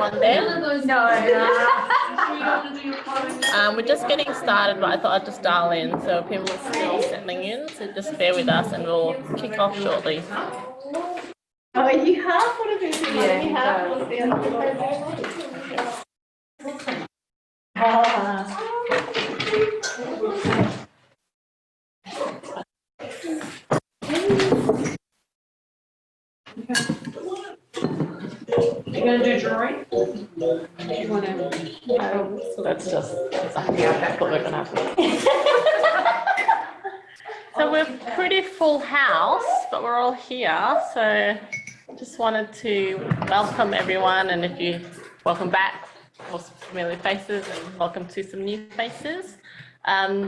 on there? No. We're just getting started, but I thought I'd just dial in. So people are still settling in, so just bear with us and we'll kick off shortly. Oh, you have one of these? Yeah, you have one of the You're going to do drawing? You want to? So that's just that's what we're going to have. So we're pretty full house, but we're all here. So just wanted to welcome everyone, and if you welcome back, more familiar faces, and welcome to some new faces.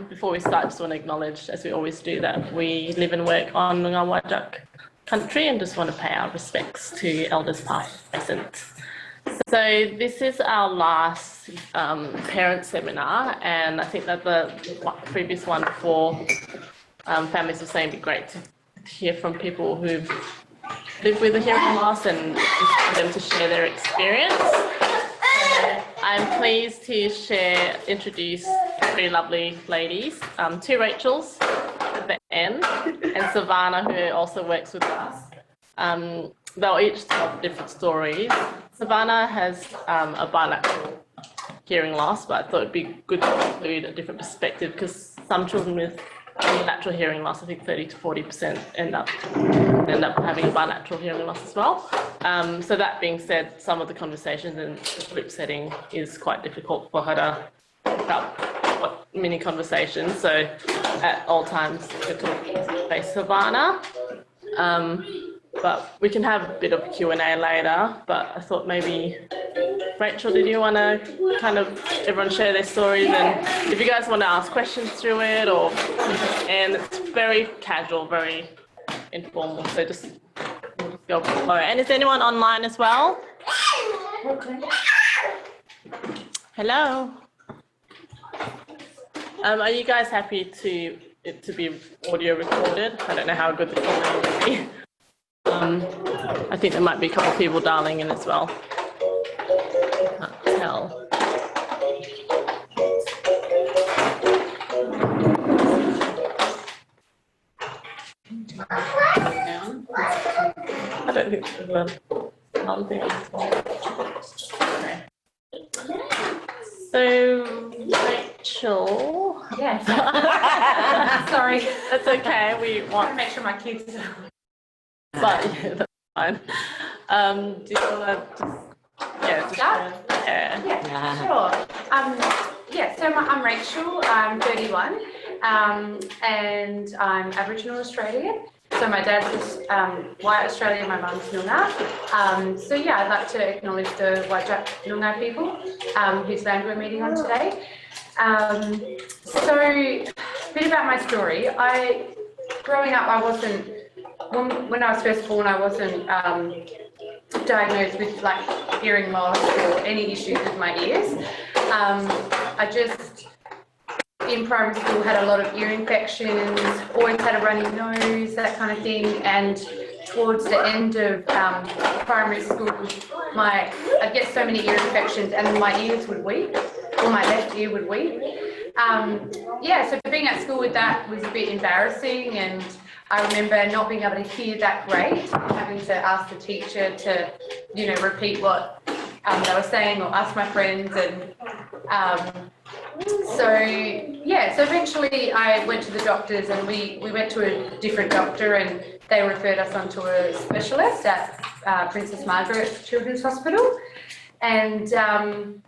Before we start, I just want to acknowledge, as we always do, that we live and work on Noongar Whadjuk country, and just want to pay our respects to elders past and present. So this is our last parent seminar, and I think that the previous one before families were saying it'd be great to hear from people who've lived with a hearing loss and for them to share their experience. I'm pleased to introduce three lovely ladies, two Rachels at the end, and Savannah, who also works with us. They'll each tell different stories. Savannah has a bilateral hearing loss, but I thought it'd be good to include a different perspective because some children with unilateral hearing loss, I think 30 to 40% end up having a bilateral hearing loss as well. So that being said, some of the conversations in the group setting is quite difficult for her to pick up mini conversations. So at all times, we're talking to face Savannah. But we can have a bit of Q&A later, but I thought maybe, Rachel, did you want to kind of everyone share their stories? And if you guys want to ask questions through it, and it's very casual, very informal, so just go with the flow. And is anyone online as well? Hello. Are you guys happy to it to be audio recorded? I don't know how good the quality will be. I think there might be a couple of people dialing in as well. Can't tell. I don't think there's something on this one. Okay. So, Rachel. Yes. Sorry. That's okay. We want to make sure my kids are. But yeah, that's fine. Do you want to just start? Yeah, sure. So I'm Rachel. I'm 31, and I'm Aboriginal Australian. So my dad's white Australian, my mum's Noongar. So yeah, I'd like to acknowledge the Whadjuk Noongar people whose land we're meeting on today. So a bit about my story. Growing up, I wasn't. When I was first born, I wasn't diagnosed with like hearing loss or any issues with my ears. I just, in primary school, had a lot of ear infections, always had a runny nose, that kind of thing. And towards the end of primary school, I'd get so many ear infections and my ears would weep, or my left ear would weep. So being at school with that was a bit embarrassing, and I remember not being able to hear that great, having to ask the teacher to, repeat what they were saying or ask my friends. And so eventually I went to the doctors, and we went to a different doctor, and they referred us on to a specialist at Princess Margaret Children's Hospital. And from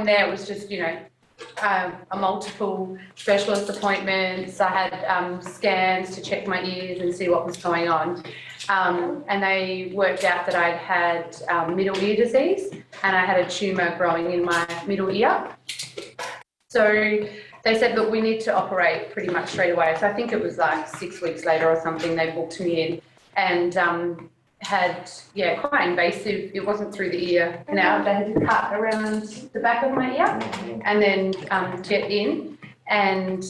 there it was just, a multiple specialist appointments. I had scans to check my ears and see what was going on. And they worked out that I'd had middle ear disease, and I had a tumour growing in my middle ear. So they said, look, we need to operate pretty much straight away. So I think it was like 6 weeks later or something, they booked me in, and had, quite invasive. It wasn't through the ear canal. They had to cut around the back of my ear and then get in and,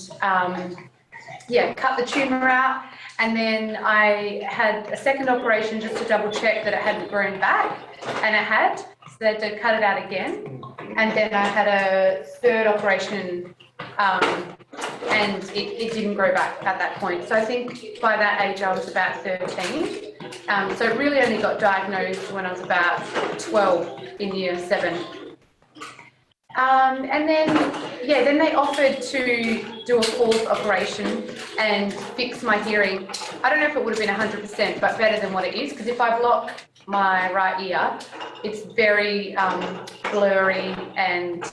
cut the tumour out. And then I had a second operation just to double check that it hadn't grown back, and it had. they had to cut it out again. And then I had a third operation, and it didn't grow back at that point. So I think by that age I was about 13. So it really only got diagnosed when I was about 12 in year 7. And then they offered to do a fourth operation and fix my hearing. I don't know if it would have been 100%, but better than what it is, because if I block my right ear, it's very blurry and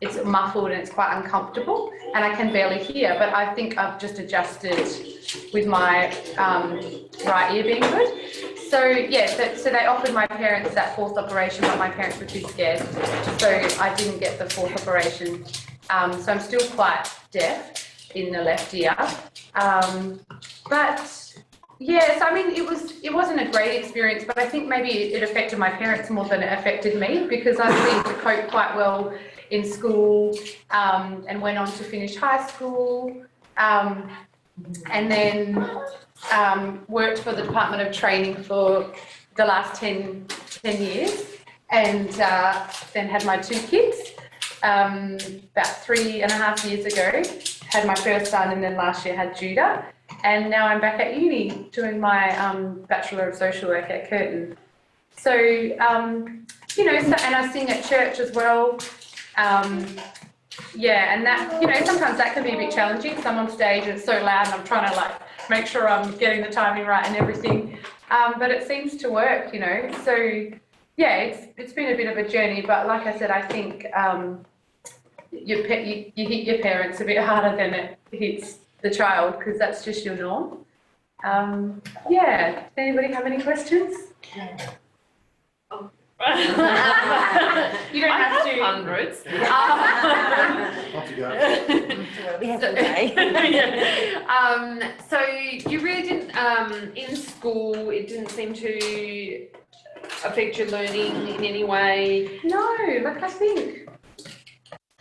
it's muffled and it's quite uncomfortable and I can barely hear, but I think I've just adjusted with my right ear being good. So yeah, so they offered my parents that fourth operation, but my parents were too scared, so I didn't get the fourth operation. So I'm still quite deaf in the left ear, but yeah, so I mean, it wasn't a great experience, but I think maybe it affected my parents more than it affected me, because I seemed to cope quite well in school, and went on to finish high school, and then worked for the Department of Training for the last 10 years, and then had my 2 kids about 3.5 years ago. Had my first son, and then last year had Judah. And now I'm back at uni doing my Bachelor of Social Work at Curtin. So, you know, and I sing at church as well. Yeah, and that, you know, sometimes that can be a bit challenging because I'm on stage and it's so loud and I'm trying to like make sure I'm getting the timing right and everything. But it seems to work, you know. So, yeah, it's been a bit of a journey, but like I said, I think you hit your parents a bit harder than it hits the child, because that's just your norm. Yeah, does anybody have any questions? You don't have to. Hundreds. Off you go. We have a day. So you really didn't, in school, it didn't seem to affect your learning in any way? No, like I think,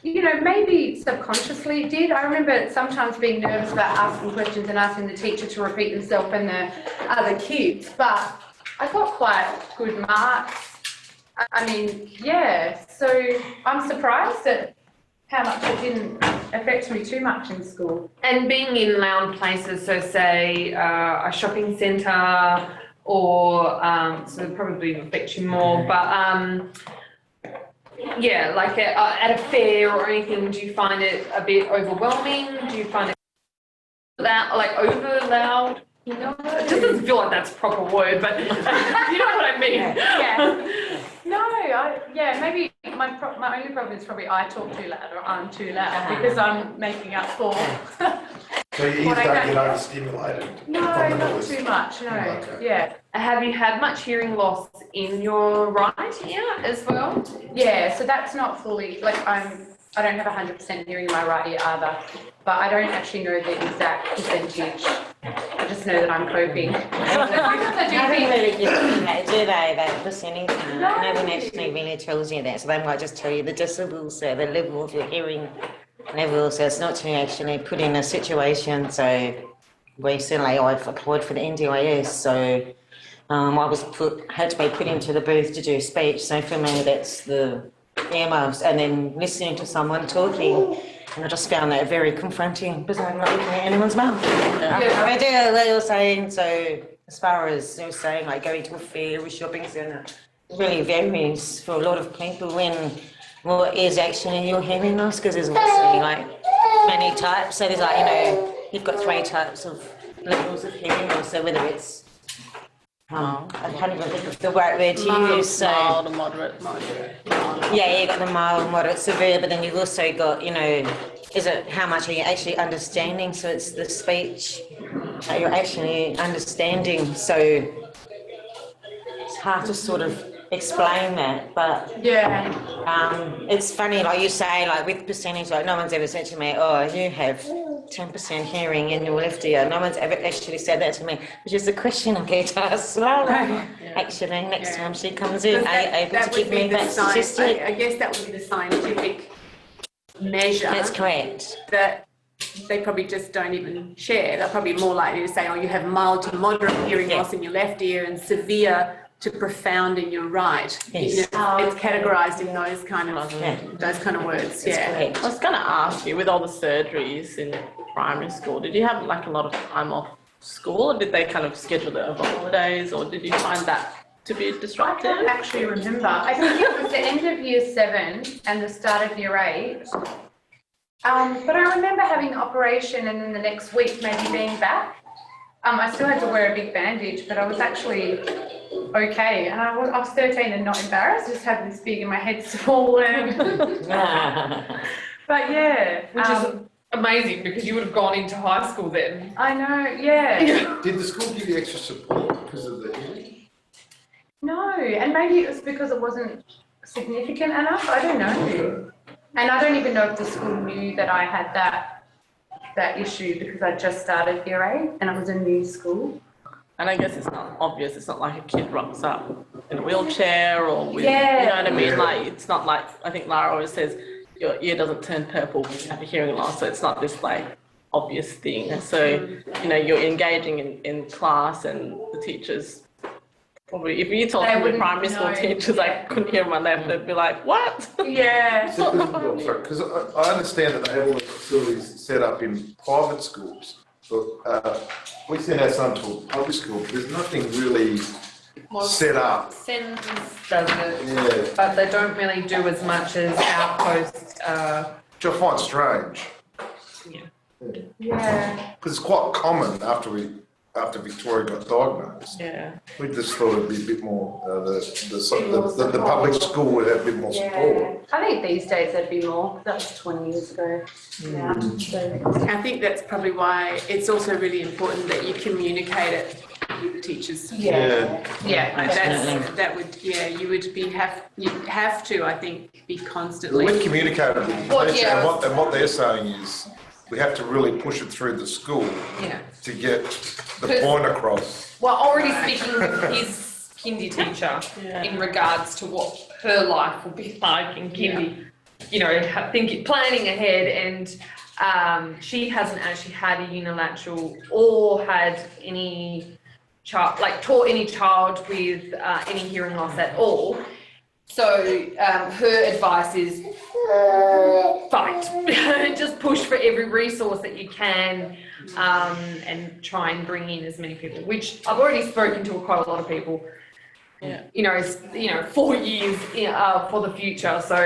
you know, maybe subconsciously it did. I remember sometimes being nervous about asking questions and asking the teacher to repeat themselves and the other kids, but I got quite good marks. I mean, yeah, so I'm surprised at how much it didn't affect me too much in school. And being in loud places, so say a shopping centre or, so it probably affects you more, but yeah, like at a fair or anything, do you find it a bit overwhelming? Do you find it loud, like over loud? You know, it doesn't feel like that's a proper word, but you know what I mean. Yeah. No, maybe my only problem is probably I talk too loud or I'm too loud because I'm making up for. So your ears What I don't don't- get overstimulated? No, from the not noise? too much. No, Okay. yeah. Have you had much hearing loss in your right ear as well? Yeah, so that's not fully, like I don't have 100% hearing in my right ear either, but I don't actually know the exact percentage. I just know that I'm coping. Sometimes I do Nothing think, really gives you that, do they, that percentage? No. Nothing actually really tells you that. So they might just tell you the decibels, so the level of your hearing level. So it's not to actually put in a situation. So recently I've applied for the NDIS. So I had to be put into the booth to do speech. So for me, that's the earmuffs and then listening to someone talking. And I just found that very confronting because I'm not looking at anyone's mouth. I do, they were saying, so as far as they were saying, like going to a fair or shopping centre, it really varies for a lot of people when what is actually your hearing loss, because there's obviously like many types. So there's like, you know, you've got 3 types of levels of hearing loss. So whether it's, I can't even think of the right word to use. So Mild or moderate. yeah, you got the mild, moderate, severe, but then you've also got, you know, is it how much are you actually understanding? So it's the speech that you're actually understanding. So it's hard to sort of explain that, but yeah, it's funny, like you say, like with percentage, like no one's ever said to me, oh, you have 10% hearing in your left ear. No one's ever actually said that to me, which is a question I'm going to ask Lara, actually, next time she comes in. Are you able to give me that statistic? I guess that would be the scientific measure That's correct. that they probably just don't even share. They're probably more likely to say, oh, you have mild to moderate hearing Yeah. loss in your left ear and severe to profound in your right. Yes. It's categorised in those kind of words. That's Yeah. correct. I was going to ask you, with all the surgeries in primary school, did you have like a lot of time off school, or did they kind of schedule it over holidays, or did you find that to be I disruptive? can't actually remember. I think it was the end of year 7 and the start of year 8. But I remember having the operation and then the next week maybe being back. I still had to wear a big bandage, but I was actually okay. And I was 13 and not embarrassed, just had this big and my head swollen. But yeah. Which is amazing because you would have gone into high school then. I know, yeah. Did the school give you extra support because of the hearing? No, and maybe it was because it wasn't significant enough. I don't know. And I don't even know if the school knew that I had that issue because I just started year 8 and it was a new school. And I guess it's not obvious. It's not like a kid rocks up in a wheelchair or with, Yeah. you know what I mean? Yeah. Like, it's not like, I think Lara always says, your ear doesn't turn purple when you have a hearing loss. So it's not this like obvious thing. So, you know, you're engaging in class and the teachers probably, if you told They some of the wouldn't primary school know, teachers, I yeah. couldn't hear my left, they'd be like, what? Yeah. Because I understand that they have all the facilities set up in private schools, but we send our son to a public school, but there's nothing really set up. Sends does it, Yeah, but they don't really do as much as Outpost. which I find strange, Yeah. because it's quite common after Victoria got diagnosed. Yeah. We just thought it'd be a bit more, the public school would have a bit more support. I think these days there'd be more. That was 20 years ago. Yeah. So, I think that's probably why it's also really important that you communicate it with the teachers. Yeah. Yeah, that would, yeah, you'd have to, I think, be constantly. We've communicated with the Well, teacher, yeah. and what they're saying is, we have to really push it through the school Yeah. to get the point across. Well, already speaking with his kindy teacher Yeah. in regards to what her life will be like in kindy. You know, planning ahead, and she hasn't actually had a unilateral or had any taught any child with any hearing loss at all. So her advice is fight. Just push for every resource that you can, and try and bring in as many people, which I've already spoken to quite a lot of people. Yeah. You know, 4 years for the future. So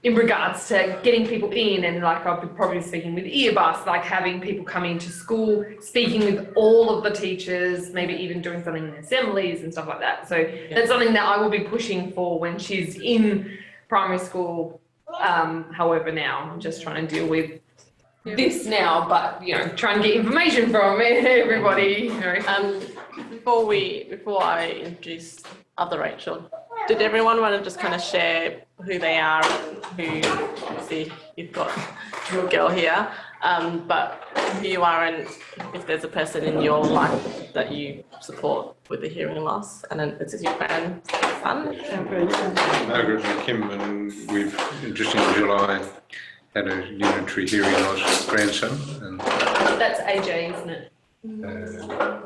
in regards to getting people in, and like I'll be probably speaking with Earbus, like having people come into school, speaking with all of the teachers, maybe even doing something in assemblies and stuff like that. So that's something that I will be pushing for when she's in primary school. However, now I'm just trying to deal with this now, but you know, trying to get information from everybody. You know. Before I introduce other Rachel, did everyone want to just kind of share who they are and who, obviously you've got your girl here, but who you are and if there's a person in your life that you support with a hearing loss, and then this is your grandson? Margaret and Kim, and we've, just in July, had a unitary hearing loss grandson, and That's AJ, isn't it? uh,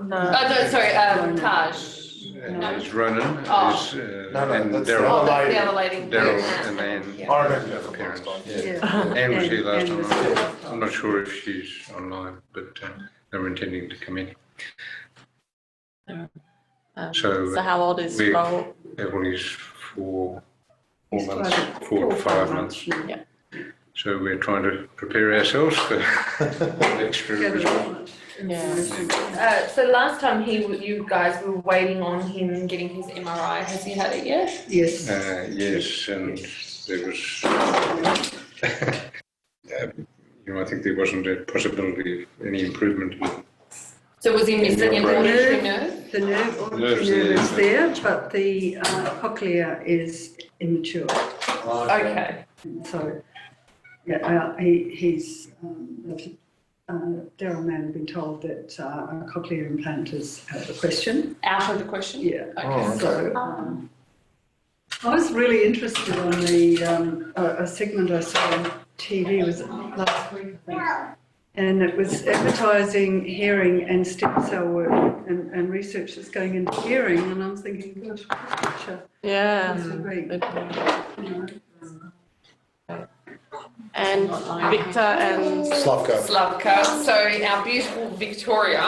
No, sorry, Taj. is Ronan, Oh. is, No, and that's the Daryl. Oh, that's lady. the other lady. Daryl Yeah. and Anne, Yeah. I remember that from parents. last time. Yeah. Anne was here last time. I'm not sure if she's online, but they were intending to come in. So, So how old is we- Raoul? Everybody's 4 months, 4 to 5 months. Yeah. So we're trying to prepare ourselves for extra response. Yeah. So last time you guys were waiting on him getting his MRI. Has he had it yet? Yes. Yes, and there was, I think there wasn't a possibility of any improvement. So was he missing an auditory nerve? The auditory nerve is there, but the cochlea is immature. Okay. So, yeah, he's, Daryl Mann had been told that a cochlear implant is out of the question. Out of the question? Yeah. Oh, So, I was really interested on the, a segment I saw on TV, was it last week, I think, And it was advertising hearing and stem cell work and research that's going into hearing. And I was thinking, gosh, what a picture Yeah. this would be. You know. And Victor and Slavka. Slavka. So our beautiful Victoria,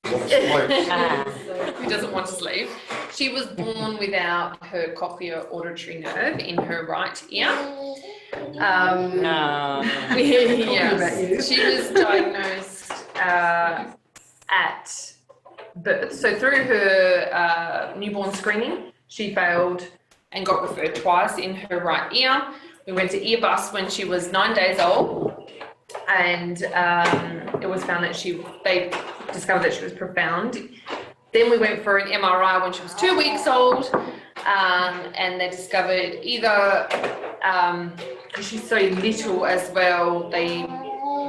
who doesn't want to sleep. She was born without her cochlear auditory nerve in her right ear. Yes, she was diagnosed at birth. So through her newborn screening, she failed and got referred twice in her right ear. We went to Earbus when she was 9 days old, and it was found that they discovered that she was profound. Then we went for an MRI when she was 2 weeks old, and they discovered either, because she's so little as well, they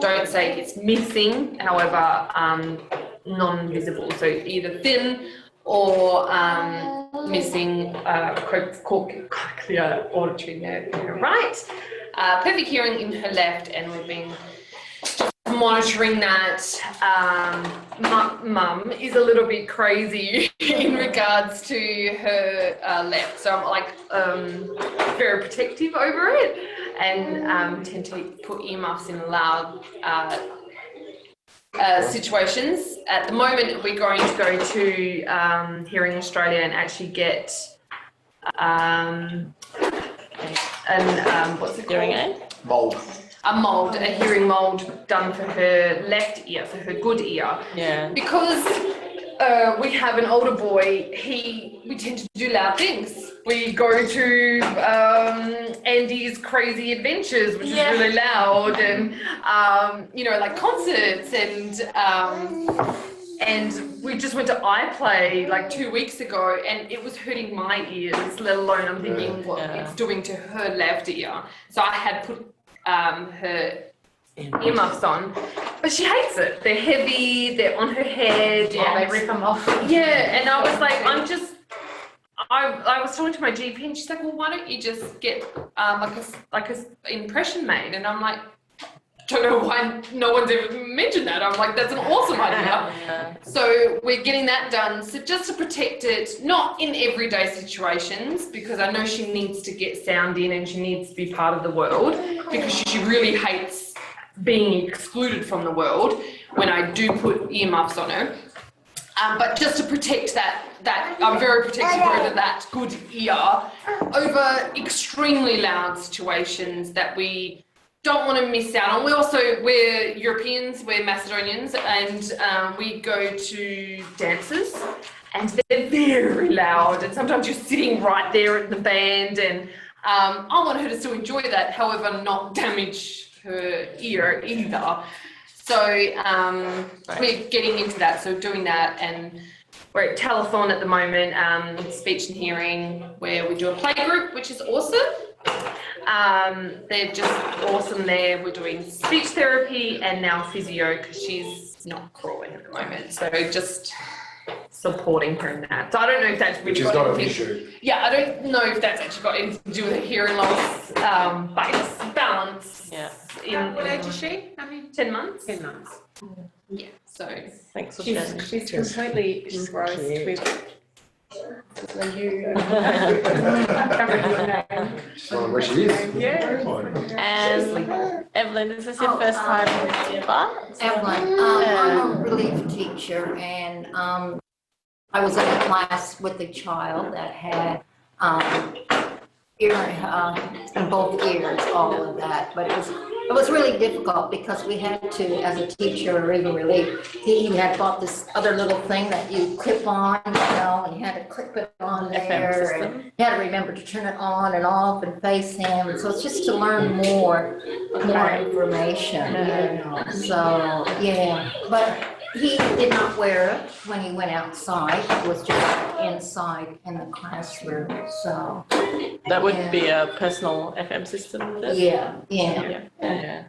don't say it's missing, however, non-visible, so either thin or missing cochlear auditory nerve in her right, perfect hearing in her left, and we've been monitoring that. Mum is a little bit crazy in regards to her left, so I'm like very protective over it, and tend to put earmuffs in loud situations. At the moment, we're going to go to Hearing Australia and actually get what's it hearing called? aid. Mold. A hearing mold done for her left ear, for her good ear. Yeah. Because we have an older boy, we tend to do loud things. We go to Andy's Crazy Adventures, which is really loud, and like concerts, and we just went to iPlay like 2 weeks ago, and it was hurting my ears, let alone I'm thinking what it's doing to her left ear. So I had put her earmuffs on, but she hates it. They're heavy, they're on her head. They rip them off. Yeah, and I was like, I was talking to my GP, and she's like, well, why don't you just get like a impression made? And I'm like, don't know why no one's ever mentioned that. I'm like, that's an awesome idea. So we're getting that done. So just to protect it, not in everyday situations, because I know she needs to get sound in and she needs to be part of the world, because she really hates being excluded from the world when I do put earmuffs on her. But just to protect that I'm very protective over that good ear, over extremely loud situations that we don't want to miss out on. We're Europeans, we're Macedonians, and we go to dances, and they're very loud, and sometimes you're sitting right there at the band, and I want her to still enjoy that, however, not damage her ear either. So we're getting into that, so doing that, and we're at Telethon at the moment, speech and hearing, where we do a play group, which is awesome. They're just awesome there. We're doing speech therapy and now physio, because she's not crawling at the moment. So just supporting her in that. So I don't know if that's Which is not an issue. Yeah, I don't know if that's actually got anything to do with her hearing loss, but it's balance. Yeah. What age is she? How many? 10 months. 10 months. Yeah, so Thanks for sharing. She's completely engrossed with you. Where she is. Yeah. And Evelyn, is this your first time in the bar? Evelyn, I'm a relief teacher, and I was in a class with a child that had ear in both ears, all of that, but it was really difficult because we had to, as a teacher or even relief, he had bought this other little thing that you clip on, and you had to clip it on there, and you had to remember to turn it on and off and face him, and so it's just to learn more information, so, yeah, but he did not wear it when he went outside. It was just inside in the classroom, so. That would be a personal FM system. Then? Yeah.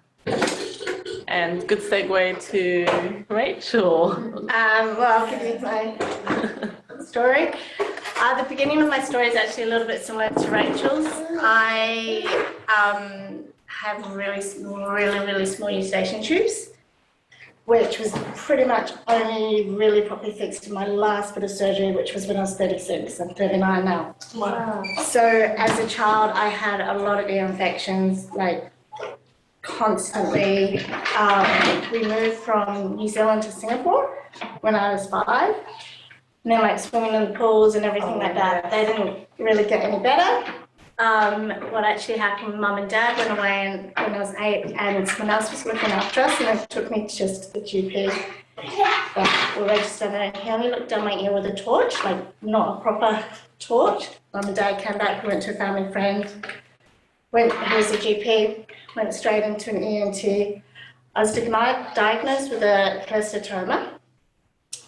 And good segue to Rachel. Well, I'll give you my story. The beginning of my story is actually a little bit similar to Rachel's. I have really small eustachian tubes, which was pretty much only really properly fixed in my last bit of surgery, which was when I was 36. I'm 39 now. Wow. So as a child, I had a lot of ear infections, like constantly. We moved from New Zealand to Singapore when I was 5. And then like swimming in the pools and everything like that, they didn't really get any better. What actually happened, Mum and Dad went away when I was 8 and someone else was looking after us, and they took me just to the GP. But we registered, and he only looked down my ear with a torch, like not a proper torch. Mum and Dad came back, we went to a family friend, went, he was a GP, went straight into an ENT. I was diagnosed with a cholesteatoma,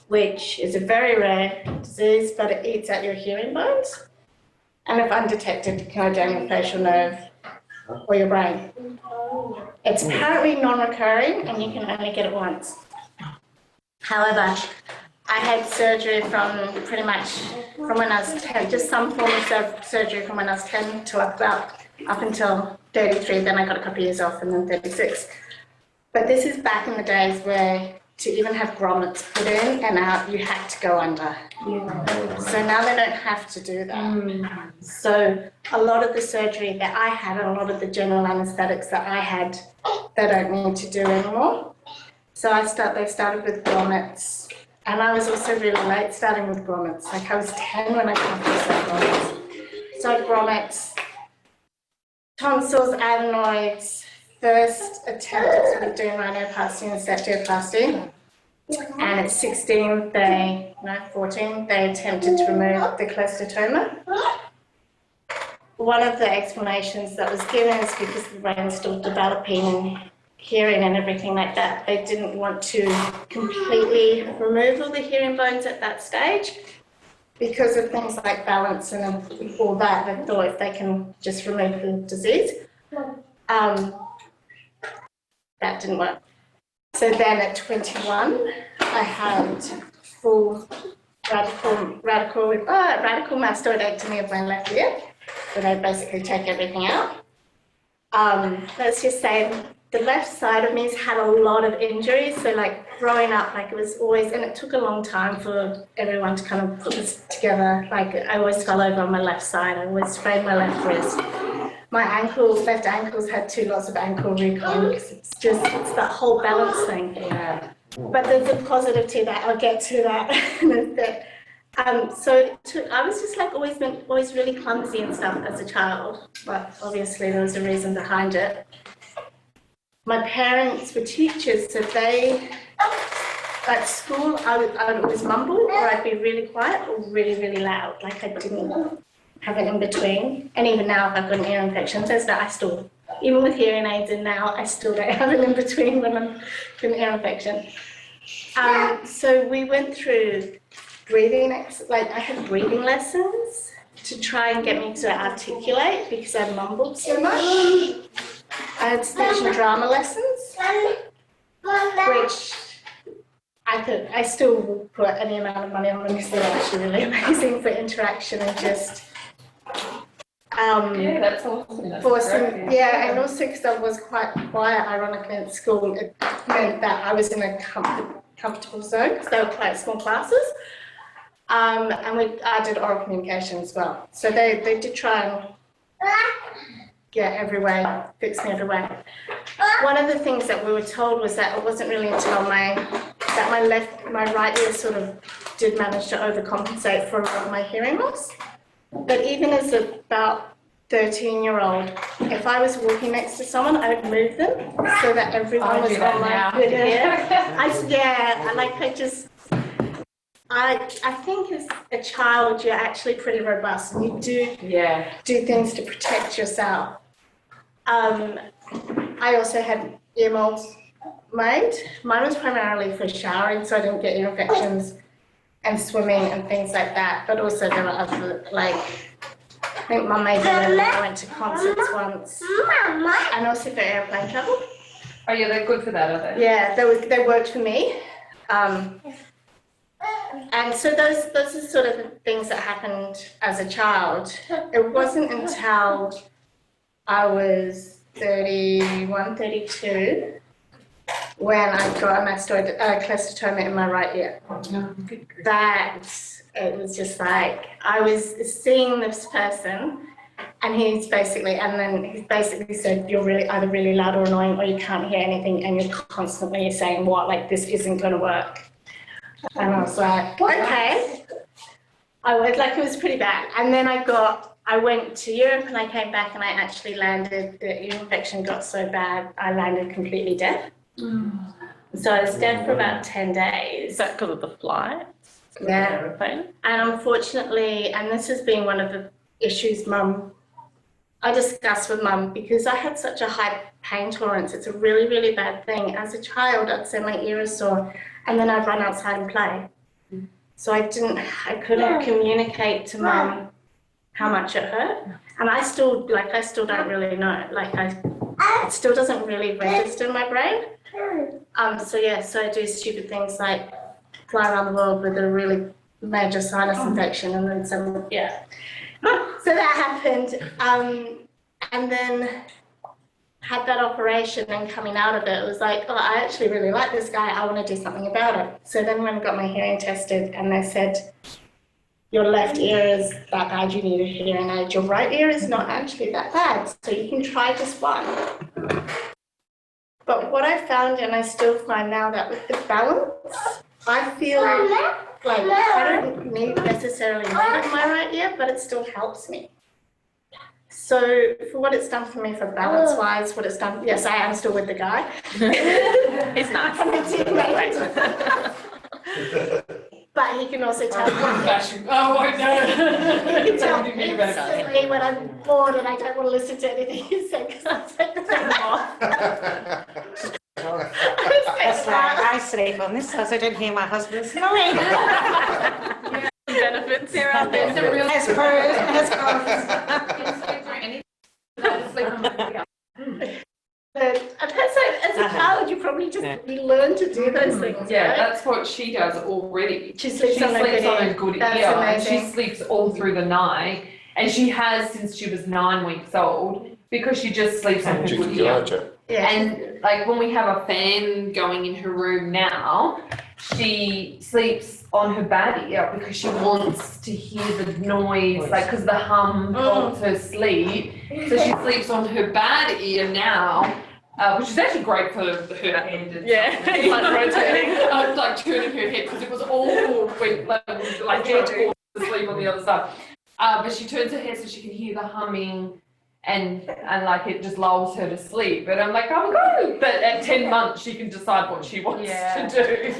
which is a very rare disease, but it eats at your hearing bones. And if undetected, it can go down your facial nerve or your brain. It's apparently non-recurring and you can only get it once. However, I had surgery from pretty much from when I was 10, just some form of surgery from when I was 10 to up until 33, then I got a couple of years off, and then 36. But this is back in the days where to even have grommets put in and out, you had to go under. So now they don't have to do that. So a lot of the surgery that I had and a lot of the general anaesthetics that I had, they don't need to do anymore. So they started with grommets, and I was also really late starting with grommets. Like I was 10 when I got grommets. So I had grommets, tonsils, adenoids, first attempt at sort of doing rhinoplasty and septoplasty. And at 14, they attempted to remove the cholesteatoma. One of the explanations that was given is because the brain's still developing and hearing and everything like that, they didn't want to completely remove all the hearing bones at that stage. Because of things like balance and all that, they thought if they can just remove the disease. That didn't work. So then at 21, I had full radical mastoidectomy of my left ear. So they basically take everything out. Let's just say the left side of me's had a lot of injuries. So like growing up, like it was always, and it took a long time for everyone to kind of put this together. Like I always fell over on my left side. I always sprained my left wrist. My left ankles had 2 lots of ankle recon. It's that whole balance thing. Yeah. But there's a positive to that. I'll get to that in a bit. So I was just like always really clumsy and stuff as a child, but obviously there was a reason behind it. My parents were teachers, so they, at school, I would always mumble, or I'd be really quiet or really, really loud, like I didn't have an in-between. And even now, if I've got an ear infection, there's that I still, even with hearing aids in now, I still don't have an in-between when I'm got an ear infection. So we went through breathing, like I had breathing lessons to try and get me to articulate because I mumbled so much. I had speech and drama lessons, which I still would put any amount of money on them because they're actually really amazing for interaction and just Yeah, that's awesome. Yeah, and also because I was quite quiet, ironically, at school, it meant that I was in a comfortable zone because they were quite small classes. And I did oral communication as well. So they did try and fix me every way. One of the things that we were told was that it wasn't really until my right ear sort of did manage to overcompensate for a lot of my hearing loss. But even as about 13-year-old, if I was walking next to someone, I would move them so that everyone was on my good ear. I think as a child, you're actually pretty robust and you do things to protect yourself. I also had ear molds made. Mine was primarily for showering, so I didn't get ear infections and swimming and things like that. But also there were other, like, I think Mum made them when I went to concerts once. And also for airplane travel. Oh yeah, they're good for that, are they? Yeah, they worked for me. And so those are sort of the things that happened as a child. It wasn't until I was 31, 32 when I got a mastocytoma in my right ear. That, it was just like, I was seeing this person and he basically said, you're really either really loud or annoying or you can't hear anything and you're constantly saying what, like this isn't going to work. And I was like, okay. It was pretty bad. And then I went to Europe and I came back and I actually landed, the ear infection got so bad, I landed completely deaf. So I was deaf for about 10 days. Is that because of the flight? Yeah. Aeroplane? And unfortunately, and this has been one of the issues I discussed with Mum, because I had such a high pain tolerance. It's a really, really bad thing. As a child, I'd say my ear is sore and then I'd run outside and play. So I couldn't communicate to Mum how much it hurt. And I still don't really know. It still doesn't really register in my brain. So I do stupid things like fly around the world with a really major sinus infection and then So that happened. And then had that operation and coming out of it, it was like, oh, I actually really like this guy. I want to do something about it. So then when I got my hearing tested and they said, your left ear is that bad, you need a hearing aid. Your right ear is not actually that bad, so you can try just one. But what I found, and I still find now, that with the balance, I feel like I don't necessarily need it in my right ear, but it still helps me. So for what it's done for me, for balance-wise, what it's done, yes, I am still with the guy. He's nice. But he can also tell me. Oh, I know. He can tell me instantly when I'm bored and I don't want to listen to anything he said because I'll take the phone off. That's like, I sleep on this house, I don't hear my husband snoring. Benefits here out there. As But as a child, you probably just learn to do those things. Yeah, right? that's what she does already. She sleeps on a good ear. That's And she amazing. sleeps all through the night. And she has since she was 9 weeks old because she just sleeps on her good ear. Yeah. And like when we have a fan going in her room now, she sleeps on her bad ear because she wants to hear the noise, like because the hum helps her sleep. So she sleeps on her bad ear now. Which is actually great for her hand. And Yeah, like rotating. like turning her head because it was awful when like trying to fall asleep on the other side. But she turns her head so she can hear the humming and like it just lulls her to sleep. But I'm like, oh my God. But at 10 months she can decide what she wants to do.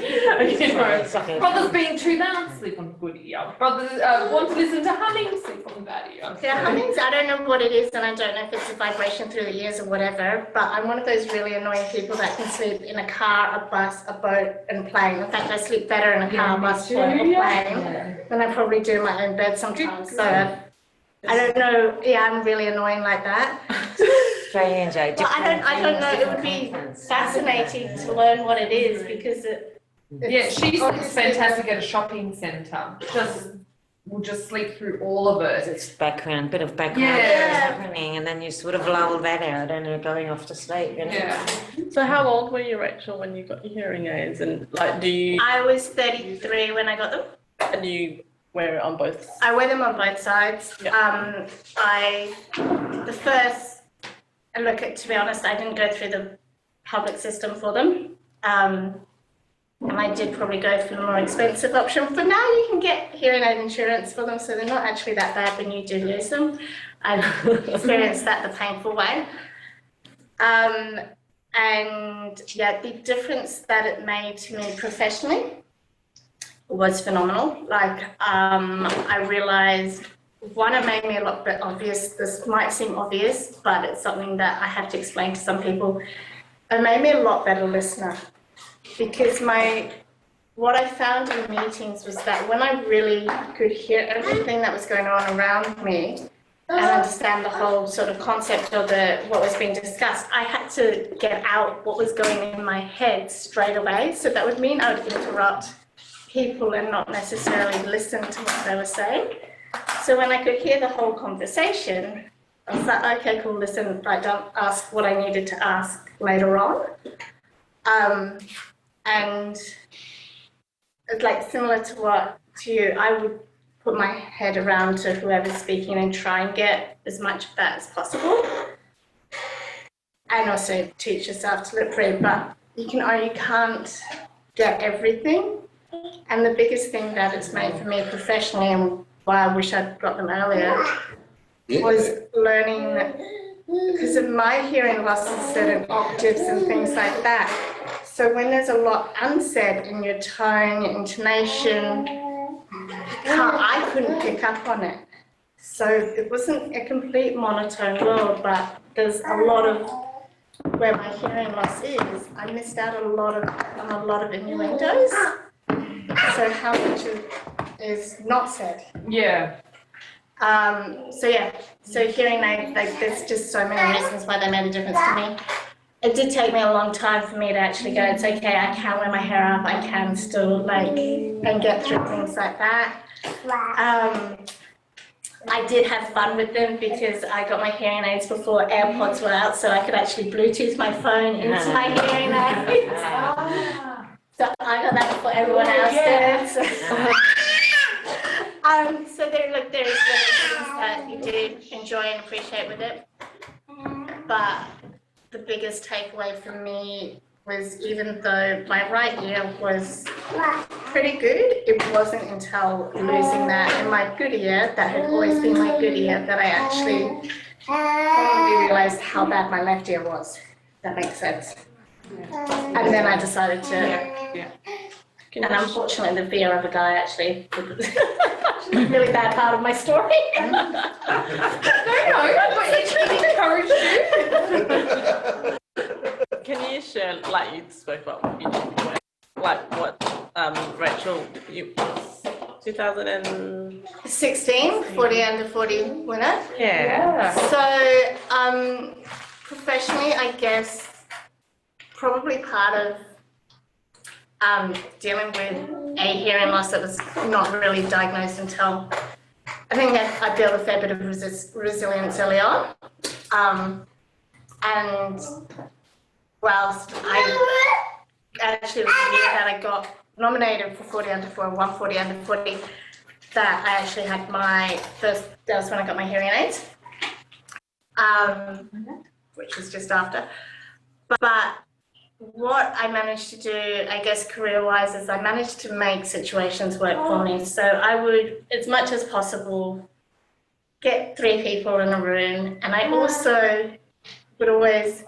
You know, brothers being too loud, sleep on good ear. Brothers want to listen to humming, sleep on bad ear. Yeah, hummings, I don't know what it is and I don't know if it's a vibration through the ears or whatever, but I'm one of those really annoying people that can sleep in a car, a bus, a boat and a plane. In fact, I sleep better in a car, bus, boat or plane than I probably do in my own bed sometimes. So I don't know, I'm really annoying like that. strange, Well, I don't know, it would be fascinating to learn what it is because Yeah, she's fantastic at a shopping centre. We'll just sleep through all of it. It's background, bit of background Yeah. happening, and then you sort of lull that out and you're going off to sleep. You know? Yeah. So how old were you, Rachel, when you got your hearing aids? And like, do you, I was 33 when I got them. and you wear it on both? I wear them on both sides. To be honest, I didn't go through the public system for them. And I did probably go for the more expensive option. But now you can get hearing aid insurance for them, so they're not actually that bad when you do lose them. I've experienced that the painful way. And yeah, the difference that it made to me professionally was phenomenal. Like, I realized, one, it made me a lot bit obvious. This might seem obvious, but it's something that I have to explain to some people. It made me a lot better listener because what I found in meetings was that when I really could hear everything that was going on around me and understand the whole sort of concept of what was being discussed, I had to get out what was going in my head straight away. So that would mean I would interrupt people and not necessarily listen to what they were saying. So when I could hear the whole conversation, I was like, okay, cool, listen, right, don't ask what I needed to ask later on. And it's like similar to you, I would put my head around to whoever's speaking and try and get as much of that as possible. And also teach yourself to lip read, but you can't get everything. And the biggest thing that it's made for me professionally, and why I wish I'd got them earlier, was learning, because of my hearing loss in certain octaves and things like that. So when there's a lot unsaid in your tone, your intonation, I couldn't pick up on it. So it wasn't a complete monotone world, but there's a lot of where my hearing loss is. I missed out on a lot of innuendos. So how much is not said? Yeah. So hearing aid, like there's just so many reasons why they made a difference to me. It did take me a long time for me to actually go, it's okay, I can wear my hair up, I can still and get through things like that. I did have fun with them because I got my hearing aids before AirPods were out, so I could actually Bluetooth my phone into my hearing aids. So I got that before everyone else did. So there's things that you do enjoy and appreciate with it. But the biggest takeaway for me was, even though my right ear was pretty good, it wasn't until losing that in my good ear, that had always been my good ear, that I actually probably realized how bad my left ear was. If that makes sense. And then I decided to, and unfortunately the fear of a guy actually was a really bad part of my story. Can you share, like you spoke about what you did, like what Rachel, you 2016, 40 under 40 winner. Yeah. So professionally, I guess probably part of dealing with a hearing loss that was not really diagnosed until, I think I built a fair bit of resilience early on. And whilst I actually was the year that I got nominated for 40 under 40, 140 under 40, that I actually had my first, that was when I got my hearing aids, which was just after. But what I managed to do, I guess career-wise, is I managed to make situations work for me. So I would, as much as possible, get 3 people in a room, and I also would always,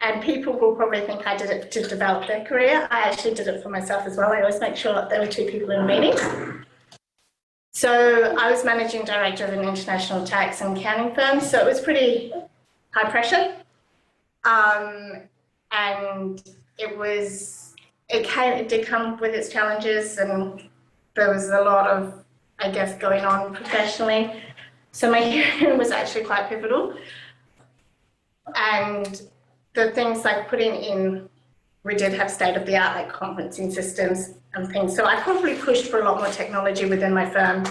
and people will probably think I did it to develop their career. I actually did it for myself as well. I always make sure there were 2 people in a meeting. So I was managing director of an international tax and accounting firm, so it was pretty high pressure. And it did come with its challenges, and there was a lot of, I guess, going on professionally. So my hearing was actually quite pivotal. And the things like putting in, we did have state-of-the-art like conferencing systems and things. So I probably pushed for a lot more technology within my firm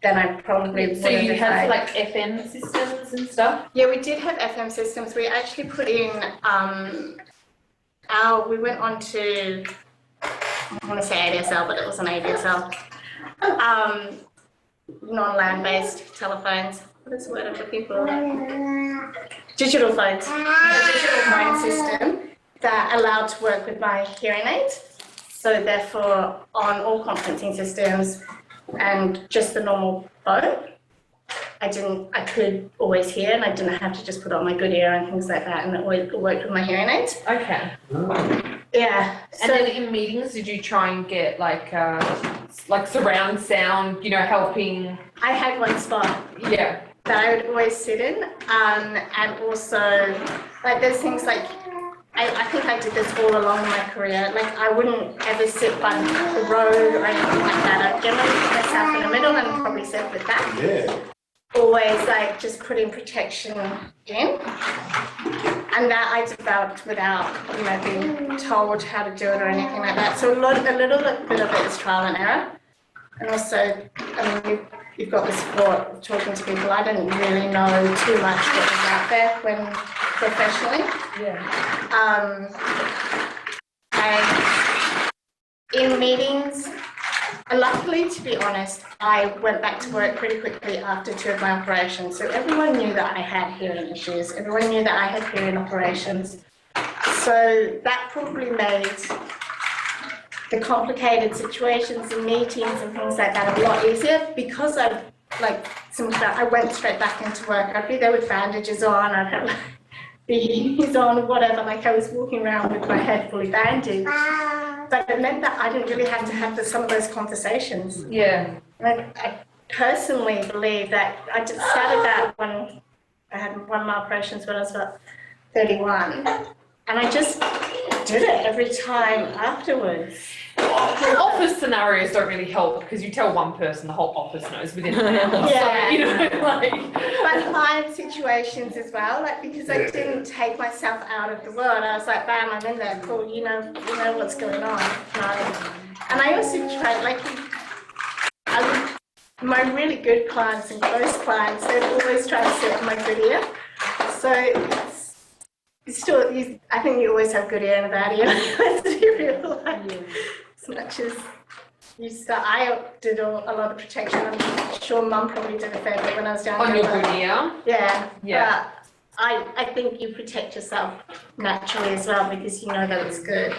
than I probably would have. So you have like FM systems and stuff? Yeah, we did have FM systems. We actually put in we went on to, I want to say ADSL, but it wasn't ADSL. Non-land-based telephones. What is the word I'm looking for? Digital phones. A digital phone system that allowed to work with my hearing aids. So therefore, on all conferencing systems and just the normal phone, I could always hear, and I didn't have to just put on my good ear and things like that, and it always worked with my hearing aids. Okay. Yeah. And then in meetings, did you try and get like surround sound, helping? I had one spot. Yeah. That I would always sit in, and also, like, there's things like, I think I did this all along my career. Like, I wouldn't ever sit by the road or anything like that. I'd generally put myself in the middle and probably sit with that. Yeah. Always, like, just putting protection in. And that I developed without, being told how to do it or anything like that. So a little bit of it is trial and error. And also, you've got the support of talking to people. I didn't really know too much what was out there when professionally. Yeah. And in meetings, and luckily, to be honest, I went back to work pretty quickly after 2 of my operations. So everyone knew that I had hearing issues. Everyone knew that I had hearing operations. So that probably made the complicated situations and meetings and things like that a lot easier because I went straight back into work. I'd be there with bandages on, I'd have like beanies on, whatever, like I was walking around with my head fully bandaged. But it meant that I didn't really have to have some of those conversations. Yeah. I personally believe that I just started that when I had one of my operations when I was about 31. And I just did it every time afterwards. Office scenarios don't really help because you tell one person, the whole office knows within an hour. Yeah. So, you know, like. But client situations as well, like because I didn't take myself out of the world, I was like, bam, I'm in there, cool, you know what's going on. And I also tried, like, my really good clients and close clients, they've always tried to sit in my good ear. So I think you always have good ear and a bad ear. Let's be real. As much as I did a lot of protection. I'm sure Mum probably did a fair bit when I was younger. On your good ear? Yeah. Yeah. But I think you protect yourself naturally as well because you know that it's good.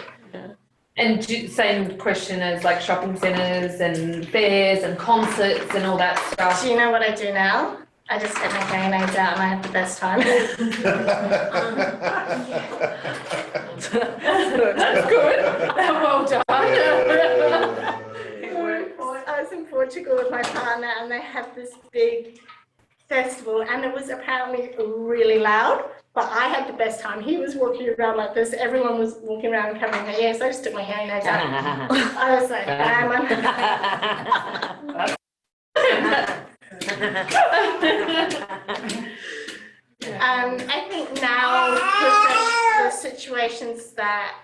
And same question as like shopping centres and fairs and concerts and all that stuff. Do you know what I do now? I just get my hearing aids out and I have the best time. That's good. Well done. I was in Portugal with my partner and they had this big festival and it was apparently really loud, but I had the best time. He was walking around like this, everyone was walking around covering their ears, so I just took my hearing aids out. I was like, I think now with the situations that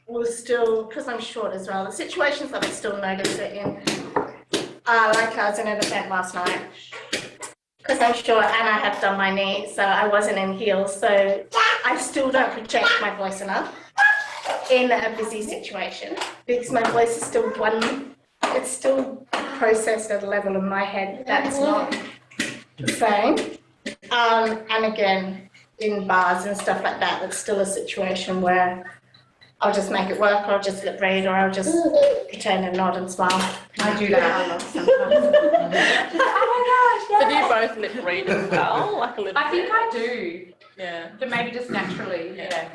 will still, because I'm short as well, the situations that I still notice it in, like I was in an event last night, because I'm short and I have done my knee, so I wasn't in heels, so I still don't project my voice enough in a busy situation, because my voice is still it's still processed at a level in my head that's not the same. And again, in bars and stuff like that, it's still a situation where I'll just make it work, or I'll just lip read, or I'll just pretend and nod and smile. I do that a lot sometimes. So do you both lip read as well? Like a little I think I do, Yeah. but maybe just naturally, yeah.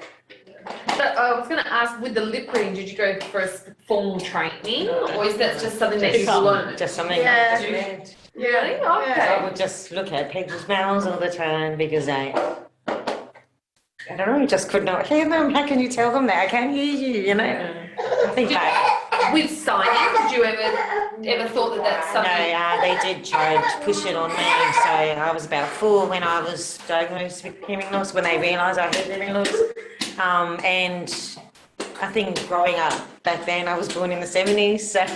So I was going to ask, with the lip reading, did you go for a formal training, or is that just something that you learned? Just something Yeah. I just learned. Really? I Okay. would just look at people's mouths all the time because I don't know, just could not hear them. How can you tell them that I can't hear you, you know? I think With signing, did you ever thought that that's no, something? they did try to push it on me. So I was about 4 when I was diagnosed with hearing loss, when they realised I had hearing loss. And I think growing up back then, I was born in the 70s, so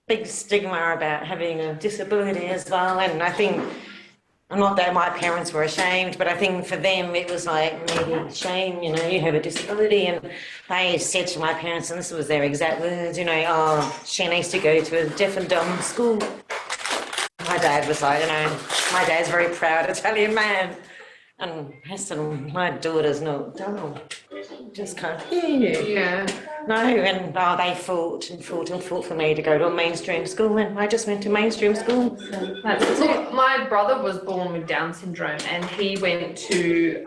big stigma about having a disability as well. And I think, not that my parents were ashamed, but I think for them it was like maybe shame, you know, you have a disability. And they said to my parents, and this was their exact words, you know, oh, she needs to go to a deaf and dumb school. My dad was like, you know, my dad's a very proud Italian man. And I said, my daughter's not dumb, just can't hear you. Yeah. No, and they fought and fought and fought for me to go to a mainstream school, and I just went to mainstream school. Look, my brother was born with Down syndrome, and he went to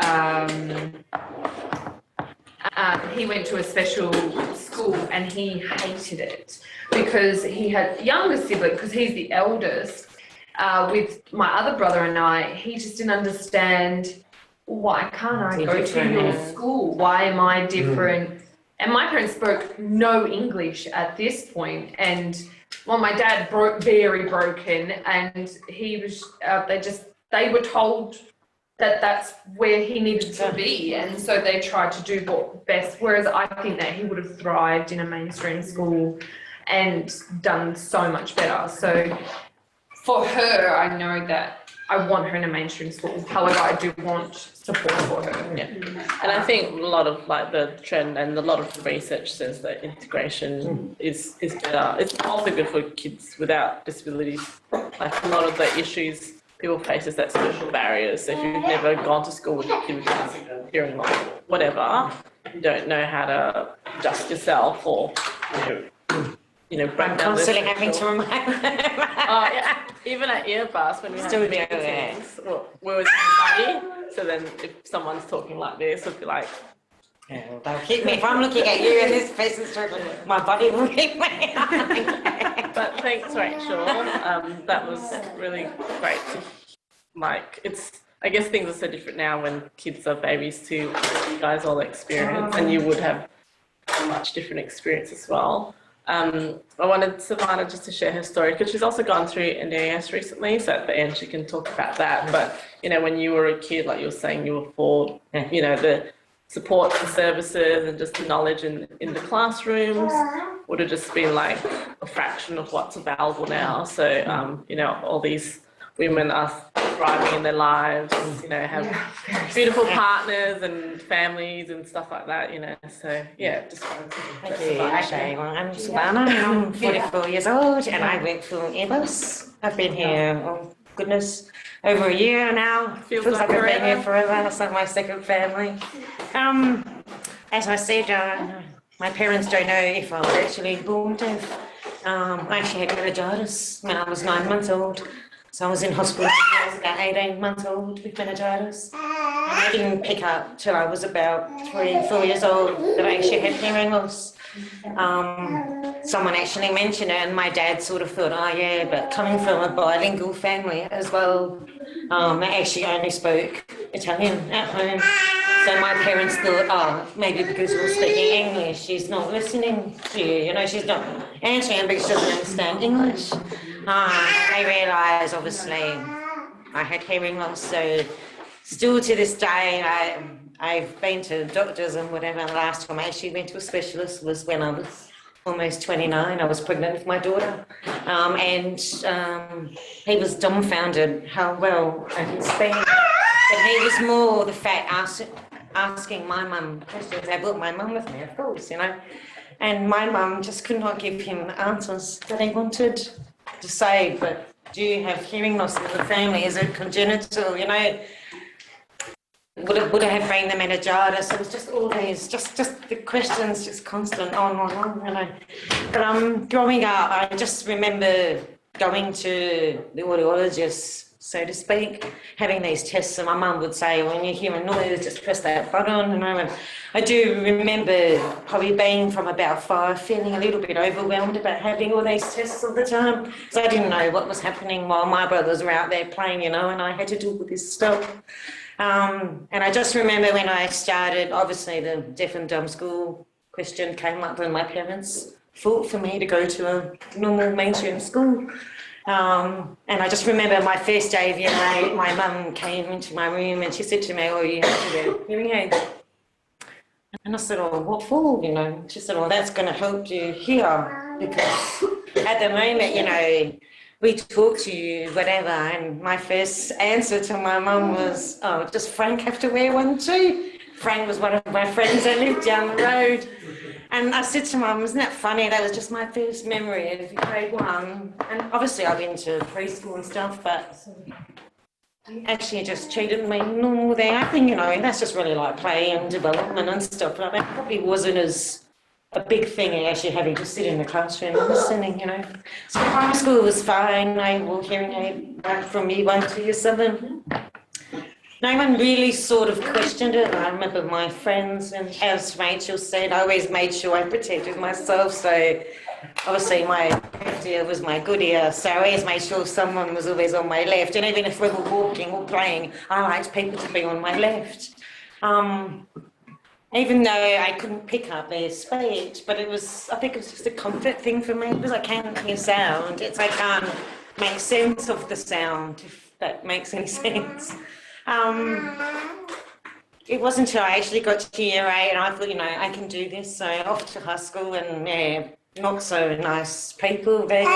a special school, and he hated it because he had younger siblings, because he's the eldest. With my other brother and I, he just didn't understand, why can't I go to your school? Why am I different? And my parents spoke no English at this point, and well, my dad very broken, and he was. They were told that that's where he needed to be, and so they tried to do what best. Whereas I think that he would have thrived in a mainstream school and done so much better. So for her, I know that I want her in a mainstream school. However, I do want support for her. Yeah, and I think a lot of like the trend and a lot of the research says that integration is better. It's also good for kids without disabilities. Like a lot of the issues people face is that social barriers. So if you've never gone to school with a kid with hearing loss, whatever, you don't know how to adjust yourself or break I'm down constantly having to remind them. yeah. Even at Earbus, when we Still have do it. meetings, we're with somebody, so then if someone's talking like this, it'll be like, Yeah, they'll keep me, if I'm looking at you and this face is struggling, my body will keep me. but thanks, Rachel. That was really great. I guess things are so different now when kids are babies too. You guys all experience, and you would have a much different experience as well. I wanted Savannah just to share her story because she's also gone through NDIS recently, so at the end she can talk about that. But, when you were a kid, like you were saying, you were for, the support and services and just the knowledge in the classrooms would have just been like a fraction of what's available now. So, all these women are thriving in their lives, have beautiful partners and families and stuff like that, So, yeah, just wanted to Thank you, Ashley. Well, I'm Savannah, I'm 44 years old and I work for Airbus. I've been here, oh goodness, over a year now. Feels like like I've been forever. here forever. It's like my second family. As I said, my parents don't know if I was actually born deaf. I actually had meningitis when I was 9 months old. So I was in hospital when I was about 18 months old with meningitis. And I didn't pick up till I was about 3, 4 years old that I actually had hearing loss. Someone actually mentioned it and my dad sort of thought, oh yeah, but coming from a bilingual family as well, I actually only spoke Italian at home. So my parents thought, oh, maybe because you're speaking English, she's not listening to you, she's not answering because she doesn't understand English. They realised, obviously, I had hearing loss, so still to this day, I've been to doctors and whatever. The last time I actually went to a specialist was when I was almost 29. I was pregnant with my daughter, and he was dumbfounded how well I could speak. But he was more the fact asking my mum questions. I brought my mum with me, of course, and my mum just could not give him the answers that he wanted to say. But do you have hearing loss in the family? Is it congenital? Would it have been the meningitis? It was just all these, just the questions, just constant on. But growing up, I just remember going to the audiologist, so to speak, having these tests, and my mum would say, when you hear a noise, just press that button, And I do remember probably being from about 5, feeling a little bit overwhelmed about having all these tests all the time, because I didn't know what was happening while my brothers were out there playing, and I had to deal with this stuff. And I just remember when I started, obviously the deaf and dumb school question came up and my parents fought for me to go to a normal mainstream school. And I just remember my first day of year 8, my mum came into my room and she said to me, oh, you have to wear hearing aids. And I said, oh, what for, She said, well, that's going to help you hear, because at the moment, we talk to you, whatever, and my first answer to my mum was, oh, does Frank have to wear one too? Frank was one of my friends that lived down the road. And I said to Mum, isn't that funny? That was just my first memory of grade 1. And obviously I've been to preschool and stuff, but actually just treated me normal there. I think, that's just really like play and development and stuff like that. Probably wasn't as a big thing actually having to sit in the classroom and listening, So primary school was fine. I wore hearing aid right from year 1 to year 7. No one really sort of questioned it. I remember my friends, and as Rachel said, I always made sure I protected myself. So obviously my left ear was my good ear, so I always made sure someone was always on my left. And even if we were walking or playing, I liked people to be on my left. Even though I couldn't pick up their speech, but I think it was just a comfort thing for me, because I can't hear sound. I can't make sense of the sound, if that makes any sense. It wasn't until I actually got to year 8 and I thought, I can do this. So off to high school, and not so nice people there.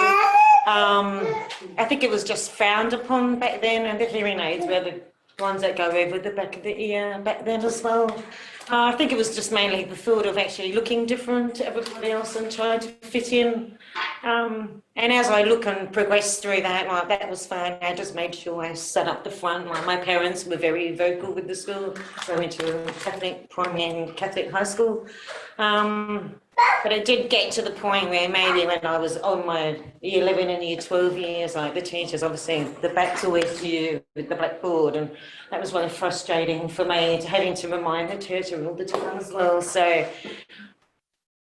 I think it was just frowned upon back then, and the hearing aids were the ones that go over the back of the ear back then as well. I think it was just mainly the thought of actually looking different to everybody else and trying to fit in. And as I look and progress through that, like, that was fine. I just made sure I sat up the front. My parents were very vocal with the school. So I went to a Catholic primary and Catholic high school. But it did get to the point where maybe when I was on my year 11 and year 12 years, like the teachers, obviously the back's always to you with the blackboard, and that was really frustrating for me, having to remind the teacher all the time as well. So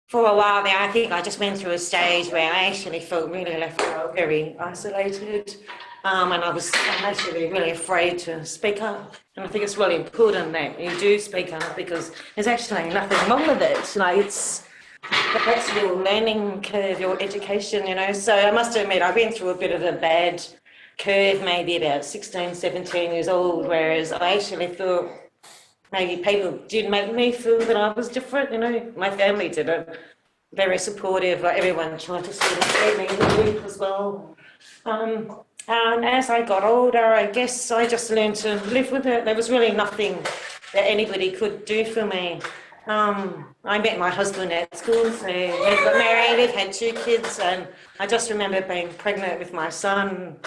for a while there, I think I just went through a stage where I actually felt really left out, very isolated, and I was actually really afraid to speak up. And I think it's really important that you do speak up, because there's actually nothing wrong with it. Like, that's your learning curve, your education, you know. So I must admit, I went through a bit of a bad curve, maybe about 16, 17 years old, whereas I actually thought maybe people did make me feel that I was different, you know. My family didn't. Very supportive, like everyone tried to sort of take me in the loop as well. And as I got older, I guess I just learned to live with it. There was really nothing that anybody could do for me. I met my husband at school, so we got married, we've had 2 kids, and I just remember being pregnant with my son.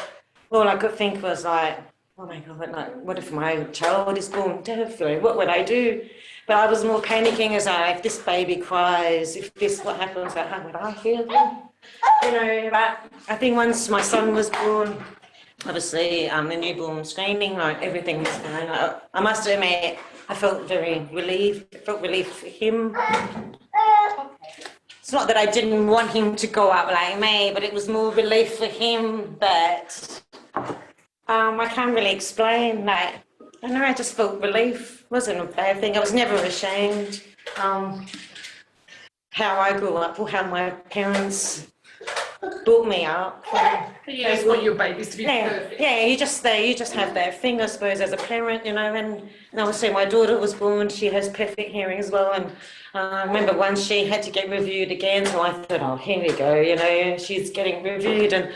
All I could think was like, oh my God, like, what if my child is born deaf? What would I do? But I was more panicking as if this baby cries, if this, what happens, like, how would I feel? You know, but I think once my son was born, obviously the newborn screening, like everything was fine. I must admit, I felt very relieved. I felt relieved for him. It's not that I didn't want him to go up like me, but it was more relief for him that I can't really explain that. I know, I just felt relief. It wasn't a bad thing. I was never ashamed how I grew up or how my parents brought me up. You just want your babies to be perfect. Yeah, you just have that thing, I suppose, as a parent, you know. And obviously my daughter was born, she has perfect hearing as well. And I remember once she had to get reviewed again, so I thought, oh, here we go, you know, she's getting reviewed. And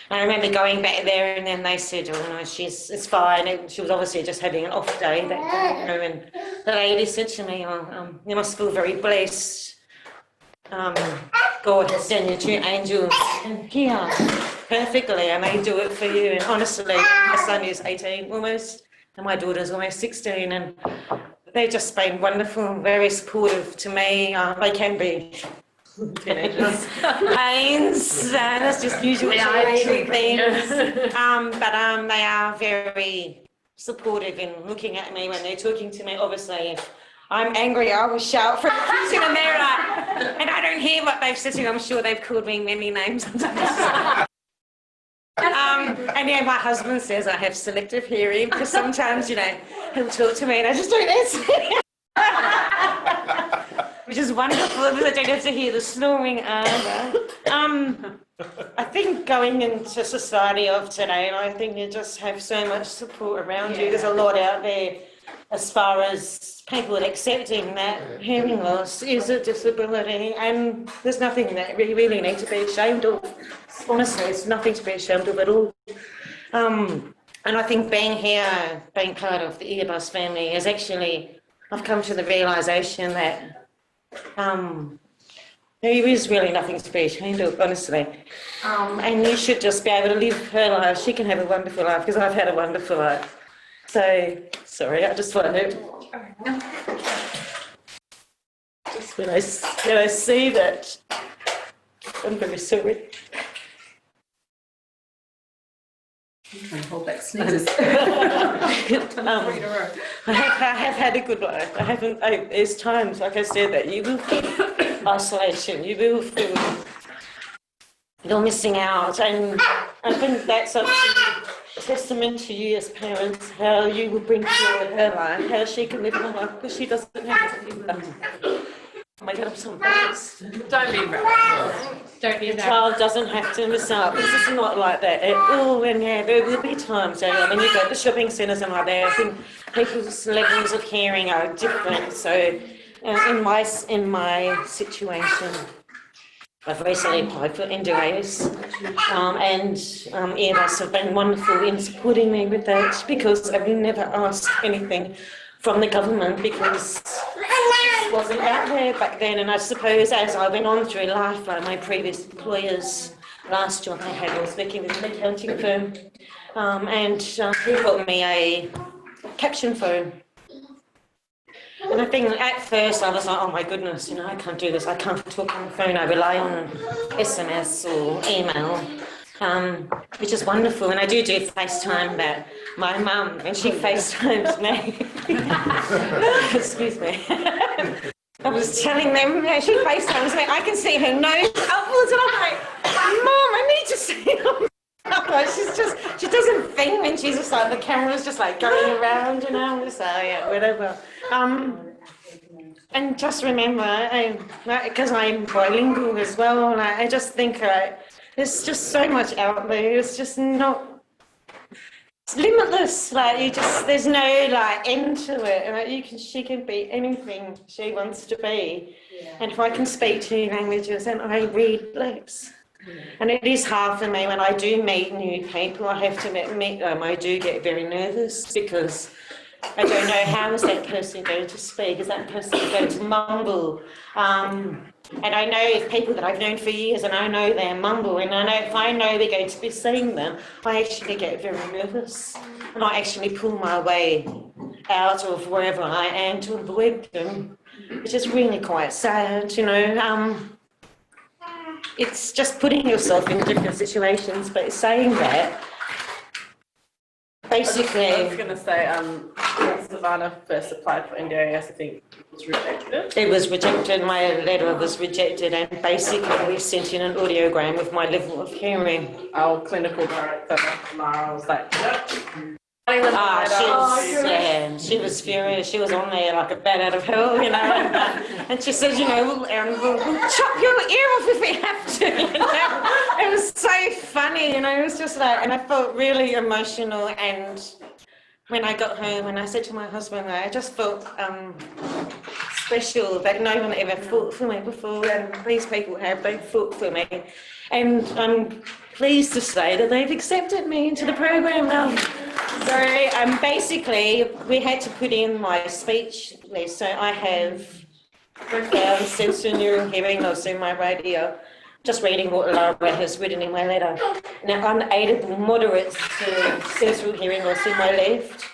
I remember going back there, and then they said, oh no, it's fine. And she was obviously just having an off day that day, you know. And the lady said to me, oh, you must feel very blessed. God has sent you 2 angels here perfectly, and they do it for you. And honestly, my son is 18 almost, and my daughter's almost 16, and they've just been wonderful, very supportive to me. They can be teenagers, pains, that's just usual teenage things. But they are very supportive in looking at me when they're talking to me. Obviously, if I'm angry, I will shout from the kitchen, and they're like, and I don't hear what they've said to me. I'm sure they've called me many names. And yeah, my husband says I have selective hearing, because sometimes, you know, he'll talk to me and I just don't answer. Which is wonderful, because I don't have to hear the snoring either. I think going into society of today, I think you just have so much support around you. There's a lot out there as far as people accepting that hearing loss is a disability, and there's nothing that we really need to be ashamed of. Honestly, it's nothing to be ashamed of at all. And I think being here, being part of the Earbus family, is actually, I've come to the realisation that there is really nothing to be ashamed of, honestly. And you should just be able to live her life. She can have a wonderful life, because I've had a wonderful life. So, sorry, I just want to... Just when I see that, I'm very sorry. Hold back sneezes. I have had a good life. There's times, like I said, that you will feel isolation, you will feel you're missing out, and I think that's a testament to you as parents, how you will bring forward her life, how she can live her life, because she doesn't have to live that. Oh my God, I'm so embarrassed. Don't be embarrassed. Don't be The embarrassed. child doesn't have to miss out. This is not like that at all. And yeah, there will be times, when you go to shopping centres and like that, I think people's levels of hearing are different. So in my situation, I've recently applied for NDIS, and EMS have been wonderful in supporting me with that because I've never asked anything from the government because it wasn't out there back then. And I suppose as I went on through life, like my previous employers, last job I had, I was working with an accounting firm, and he got me a caption phone. And I think at first I was like, oh my goodness, you know, I can't do this. I can't talk on the phone. I rely on SMS or email, which is wonderful. And I do FaceTime, but my mum, when she FaceTimes me, excuse me, I was telling them, she FaceTimes me, I can see her nose upwards, and I'm like, Mum, I need to see her. She doesn't think, and she's just like, the camera's just like going around, you know, so yeah, whatever. And just remember, because I'm bilingual as well, like, I just think there's just so much out there, it's just not, it's limitless, like there's no like end to it, like, she can be anything she wants to be. And if I can speak 2 languages and I read lips, and it is hard for me when I do meet new people. I have to admit, I do get very nervous because I don't know how is that person going to speak. Is that person going to mumble? And I know if people that I've known for years and I know they're mumble, and I know if I know they're going to be seeing them, I actually get very nervous, and I actually pull my way out of wherever I am to avoid them, which is really quite sad, you know. It's just putting yourself in different situations, but saying that, basically... I was going to say, when Savannah first applied for NDIS, I think it was rejected. It was rejected, my letter was rejected, and basically we sent in an audiogram with my level of hearing. Our clinical director, Mara, was like, yep. She was furious. She was on there like a bat out of hell, you know. And she said, you know, we'll chop your ear off if we have to. You know? It was so funny, you know. It was just like, and I felt really emotional. And when I got home, and I said to my husband, I just felt special that no one ever fought for me before, and these people have. They fought for me, and I'm pleased to say that they've accepted me into the program now. So basically, we had to put in my speech list. So I have profound sensorineural hearing loss in my right ear. Just reading what Laura has written in my letter. Now, unaided moderate to sensorineural hearing loss in my left,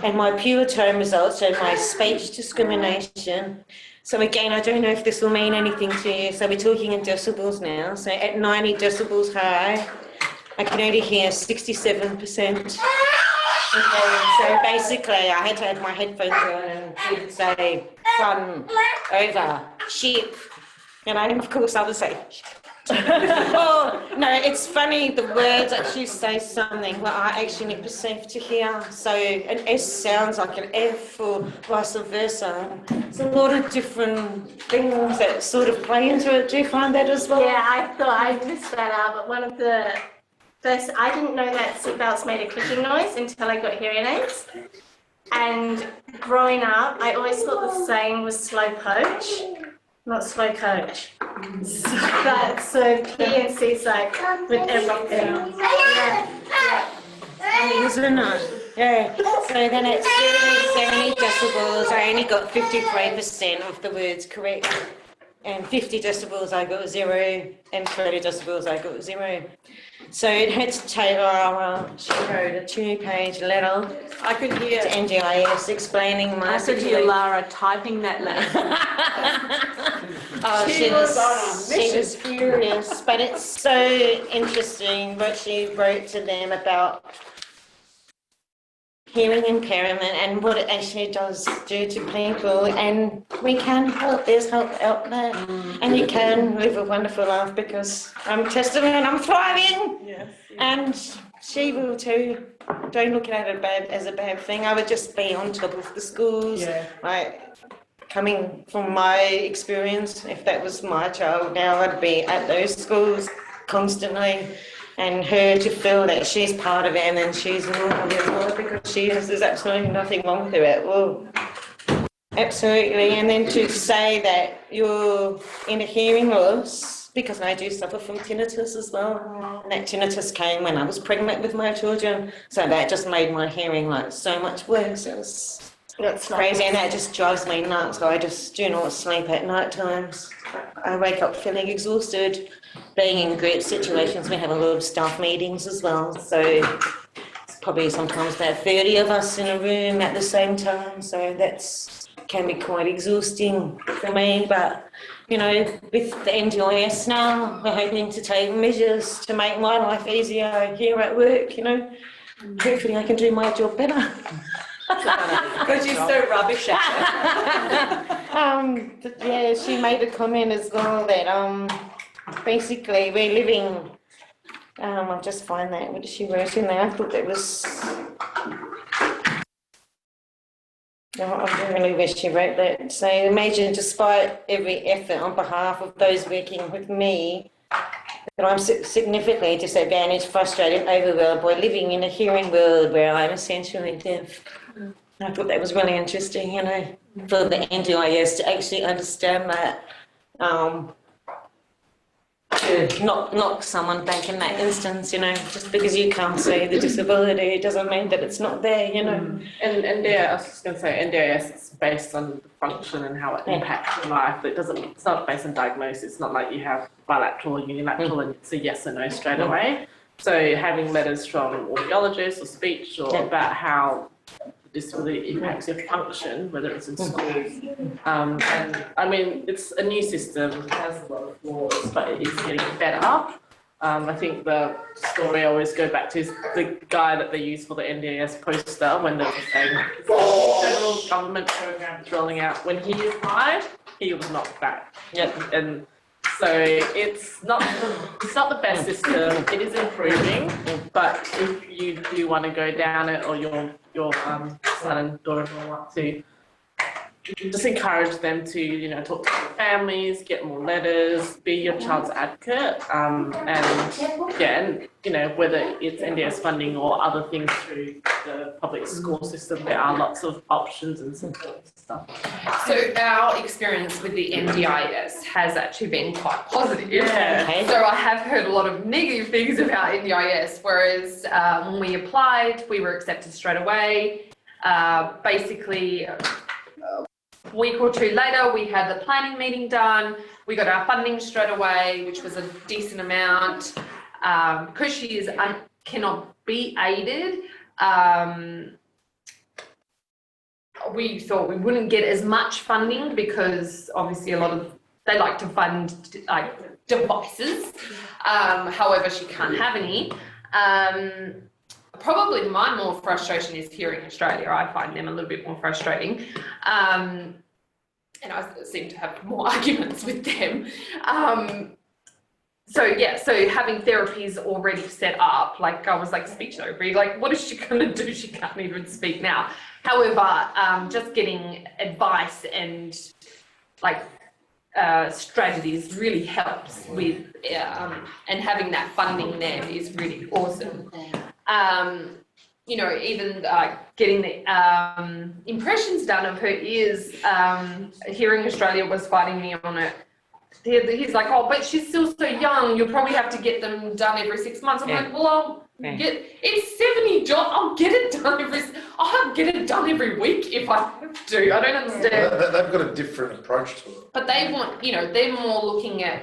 and my pure tone results show my speech discrimination. So again, I don't know if this will mean anything to you. So we're talking in decibels now. So at 90 decibels high, I can only hear 67%. Okay, so basically I had to have my headphones on and he would say, fun, over, sheep. And of course I would say, oh, no, it's funny, the words actually say something that I actually perceive to hear. So an S sounds like an F or vice versa. There's a lot of different things that sort of play into it. Do you find that as well? Yeah, I thought I missed that out, but one of the first, I didn't know that seatbelts made a clicking noise until I got hearing aids. And growing up, I always thought the saying was slow poach, not slow coach. So P and C's like with everything. Isn't it? Yeah. So then at 70 decibels, I only got 53% of the words correct. And 50 decibels, I got 0. And 30 decibels, I got 0. So it had to take, she wrote a 2-page letter. I could hear to NDIS explaining my I could hear Lara typing that letter. She was furious, but it's so interesting what she wrote to them about hearing impairment and what it actually does do to people, and we can help, there's help out there, and you can live a wonderful life because I'm testament, I'm thriving, and she will too. Don't look at it as a bad thing. I would just be on top of the schools, like coming from my experience, if that was my child now, I'd be at those schools constantly. And her to feel that she's part of it and then she's normal as well because there's absolutely nothing wrong with her at all. Absolutely. And then to say that you're in a hearing loss because I do suffer from tinnitus as well. And that tinnitus came when I was pregnant with my children, so that just made my hearing like so much worse. It was That's not crazy, and that just drives me nuts. I just do not sleep at night times. I wake up feeling exhausted. Being in group situations, we have a lot of staff meetings as well, so it's probably sometimes about 30 of us in a room at the same time, so that's can be quite exhausting for me. But you know, with the NDIS now, we're hoping to take measures to make my life easier here at work, you know. Hopefully I can do my job better. Because you're so rubbish at it. Yeah, she made a comment as well that basically we're living. I'll just find that what she wrote in there. I thought that was. No, I don't really wish she wrote that. So imagine, despite every effort on behalf of those working with me, that I'm significantly disadvantaged, frustrated, overwhelmed by living in a hearing world where I'm essentially deaf. I thought that was really interesting, you know, for the NDIS to actually understand that. To not knock someone back in that instance, you know, just because you can't see the disability doesn't mean that it's not there, you know. And NDIS, I was just going to say, NDIS is based on the function and how it impacts your life. It's not based on diagnosis. It's not like you have bilateral or unilateral and it's a yes or no straight away. So having letters from audiologists or speech or about how disability impacts your function, whether it's in schools. And I mean, it's a new system, it has a lot of flaws, but it is getting better. I think the story I always go back to is the guy that they used for the NDIS poster when they were saying federal government programs rolling out. When he applied, he was knocked back. Yep. And so it's not the best system. It is improving, but if you do want to go down it, or your son and daughter-in-law want to, just encourage them to, you know, talk to their families, get more letters, be your child's advocate, and you know, whether it's NDIS funding or other things through the public school system, there are lots of options and support and stuff. So our experience with the NDIS has actually been quite positive. Yeah. Okay. So I have heard a lot of negative things about NDIS, whereas when we applied, we were accepted straight away. Basically, a week or two later, we had the planning meeting done. We got our funding straight away, which was a decent amount. Because she cannot be aided, we thought we wouldn't get as much funding because obviously they like to fund like devices. However, she can't have any. Probably my more frustration is Hearing Australia. I find them a little bit more frustrating. And I seem to have more arguments with them. So having therapies already set up, like I was like speech therapy, like what is she gonna do? She can't even speak now. However, just getting advice and like strategies really helps with, and having that funding there is really awesome. You know, even getting the impressions done of her ears, Hearing Australia was fighting me on it. He's like, oh, but she's still so young, you'll probably have to get them done every 6 months. I'm like, well, it's 70 jobs, I'll get it done every week if I have to. I don't understand. They've got a different approach to it. But they want, you know, they're more looking at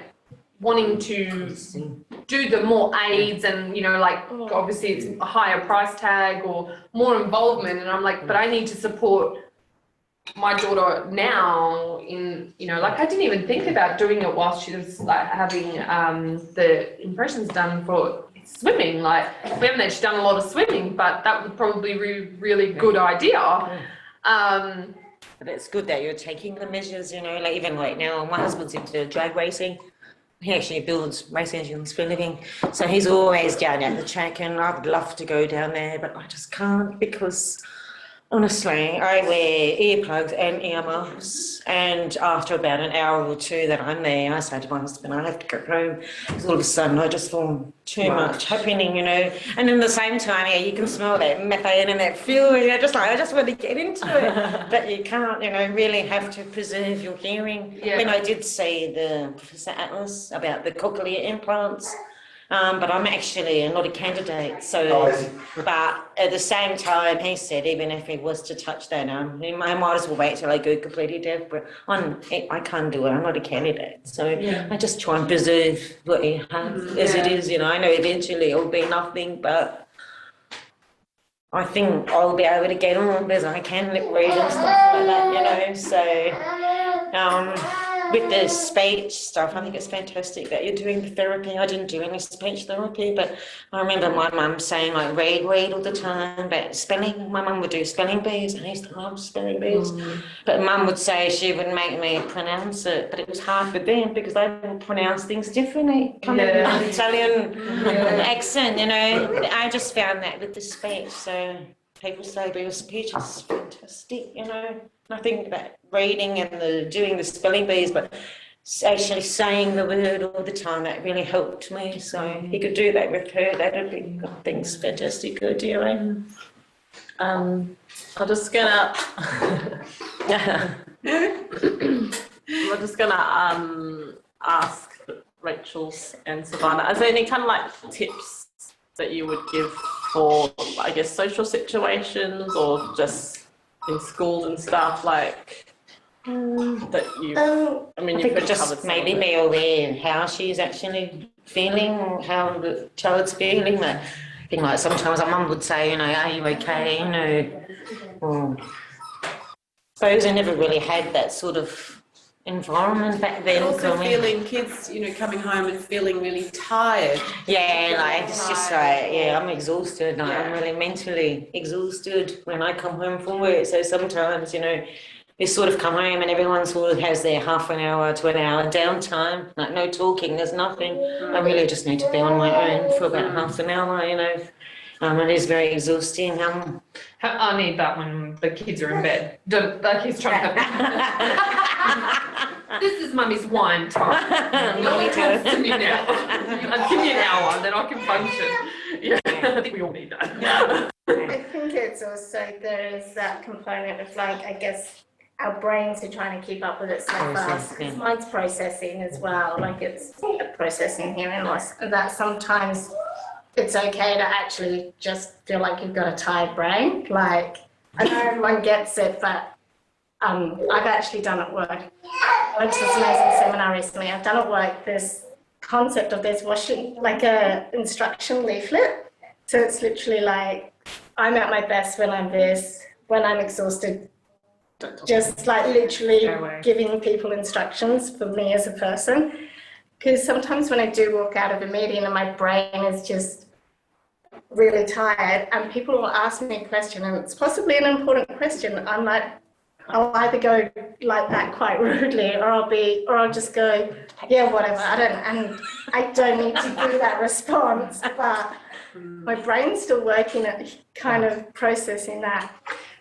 wanting to do the more aids and, you know, like obviously it's a higher price tag or more involvement. And I'm like, but I need to support my daughter now in, you know, like I didn't even think about doing it while she was like having the impressions done for swimming. Like we haven't actually done a lot of swimming, but that would probably be a really good idea. But it's good that you're taking the measures, you know, like even right now, my husband's into drag racing. He actually builds race engines for a living. So he's always down at the track and I'd love to go down there, but I just can't because Honestly, I wear earplugs and earmuffs, and after about an hour or two that I'm there, I say to my husband, I have to go home, because all of a sudden I just feel too much happening, you know. And in the same time, yeah, you can smell that methane and that fuel, and you're just like, I just want to get into it. But you can't, you know, really have to preserve your hearing. Yeah. I mean, I did see the Professor Atlas about the cochlear implants. But I'm actually not a candidate, so, but at the same time, he said even if he was to touch that, I might as well wait till I go completely deaf, but I can't do it, I'm not a candidate, so I just try and preserve what he has as it is, you know. I know eventually it'll be nothing, but I think I'll be able to get on because I can lip read and stuff like that, you know, so, with the speech stuff, I think it's fantastic that you're doing the therapy. I didn't do any speech therapy, but I remember my mum saying, like, read all the time, but spelling, my mum would do spelling bees, and I used to love spelling bees. But mum would say she would make me pronounce it, but it was hard for them because they would pronounce things differently, coming with an Italian accent, you know. I just found that with the speech, so people say your speech is fantastic, you know. I think that reading and doing the spelling bees, but actually saying the word all the time, that really helped me. So he could do that with her. That would be, I think, fantastic idea. I'm just gonna we're just gonna ask Rachel's and Savannah, is there any kind of like tips that you would give for, I guess, social situations or just in schools and stuff, like that you, I mean, I you think could just cover maybe be aware of how she's actually feeling, how the child's feeling. That thing, like sometimes our mum would say, you know, are you okay? You know, I suppose I never really had that sort of environment back then. Also feeling kids, you know, coming home and feeling really tired. Yeah, like it's just like, yeah, I'm exhausted. Like, Yeah. I'm really mentally exhausted when I come home from work. So sometimes, you know, you sort of come home and everyone sort of has their half an hour to an hour downtime, like no talking, there's nothing. I really just need to be on my own for about half an hour, you know. It is very exhausting. I need that when the kids are in bed. Like he's trying to. This is mummy's wine time. Mummy has to me now. Give me an hour, and then I can function. Yeah, I think we all need that. I think it's also, there is that component of like, I guess, our brains are trying to keep up with it so fast. Because mine's processing as well, like it's processing hearing loss. That sometimes it's okay to actually just feel like you've got a tired brain. Like, I know everyone gets it, but I've actually done at work. I went to this amazing seminar recently. I've done at work this concept of this washing, like a instruction leaflet. So it's literally like, I'm at my best when I'm this, when I'm exhausted, just like literally giving people instructions for me as a person. Because sometimes when I do walk out of a meeting and my brain is just really tired and people will ask me a question and it's possibly an important question, I'm like, I'll either go like that quite rudely or I'll just go, yeah, whatever, I don't need to do that response, but my brain's still working at kind of processing that.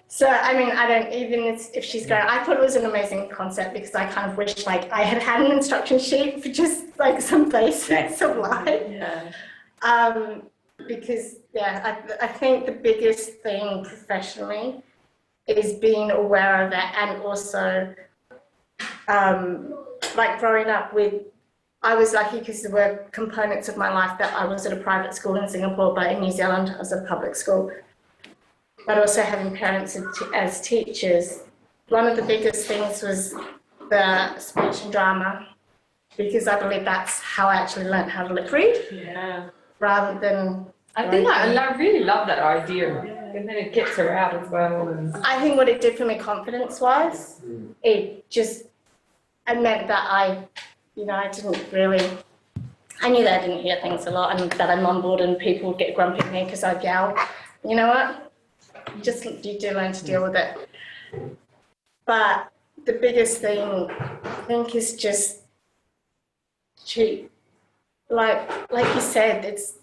So, I mean, I don't, even if she's going, I thought it was an amazing concept because I kind of wish like I had had an instruction sheet for just like some basics of life. Yeah. Because, yeah, I think the biggest thing professionally is being aware of it, and also like growing up with, I was lucky because there were components of my life that I was at a private school in Singapore, but in New Zealand I was at a public school. But also having parents as teachers, one of the biggest things was the speech and drama, because I believe that's how I actually learned how to lip read. Yeah. Rather than... I think I really love that idea, and then it gets her out as well. And I think what it did for me confidence-wise, it meant that I didn't really... I knew that I didn't hear things a lot and that I mumbled and people would get grumpy at me because I'd yell. You know what? You do learn to deal with it. But the biggest thing, I think, is just like you said, it's,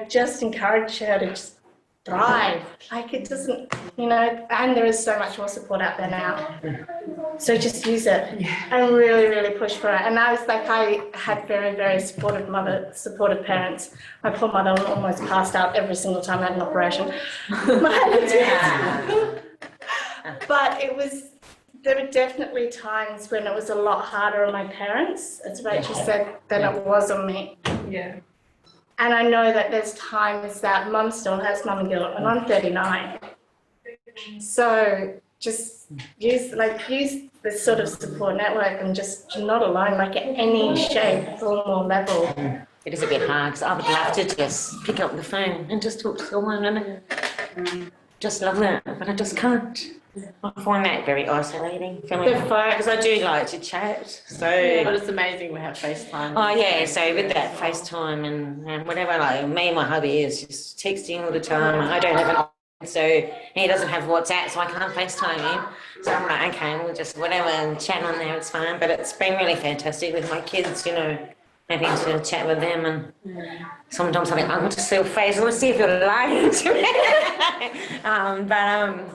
just encourage her to just thrive. Like it doesn't, and there is so much more support out there now. So just use it and really, really push for it. And I was like, I had very, very supportive parents. My poor mother almost passed out every single time I had an operation. But there were definitely times when it was a lot harder on my parents, as Rachel said, than it was on me. Yeah. And I know that there's times that mum still has mum guilt, and I'm 39. So just use this sort of support network and just you're not alone, like at any shape, form or level. It is a bit hard because I would love to just pick up the phone and just talk to someone and just love it, but I just can't. I find that very isolating for me because I do like to chat. So, but it's amazing we have FaceTime. Oh yeah, so with that FaceTime and whatever, like me, my hubby is just texting all the time. I don't have an so he doesn't have WhatsApp, so I can't FaceTime him. So I'm like, okay, we'll just whatever and chat on there. It's fine. But it's been really fantastic with my kids, having to chat with them, and sometimes I think I want to see your face. I want to see if you're lying to me.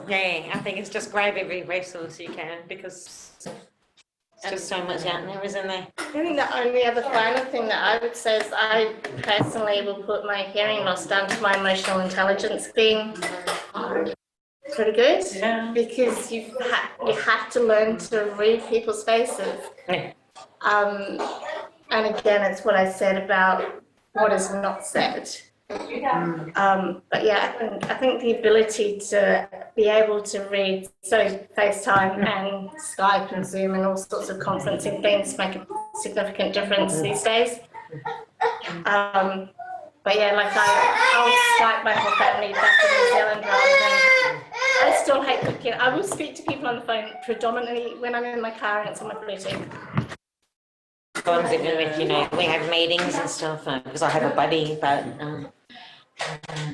Yeah, I think it's just grab every resource you can because it's just so much out there, isn't there? I think the only other final thing that I would say is I personally will put my hearing loss down to my emotional intelligence being pretty good. Yeah. Because you have to learn to read people's faces. Yeah. And again, it's what I said about what is not said. But yeah, I think the ability to be able to read, so FaceTime and Skype and Zoom and all sorts of conferencing things make a significant difference these days. But yeah, like I'll Skype my whole family back to New Zealand rather than, I still hate cooking. I will speak to people on the phone predominantly when I'm in my car and it's on my Bluetooth. Sometimes even with, we have meetings and stuff because I have a buddy, but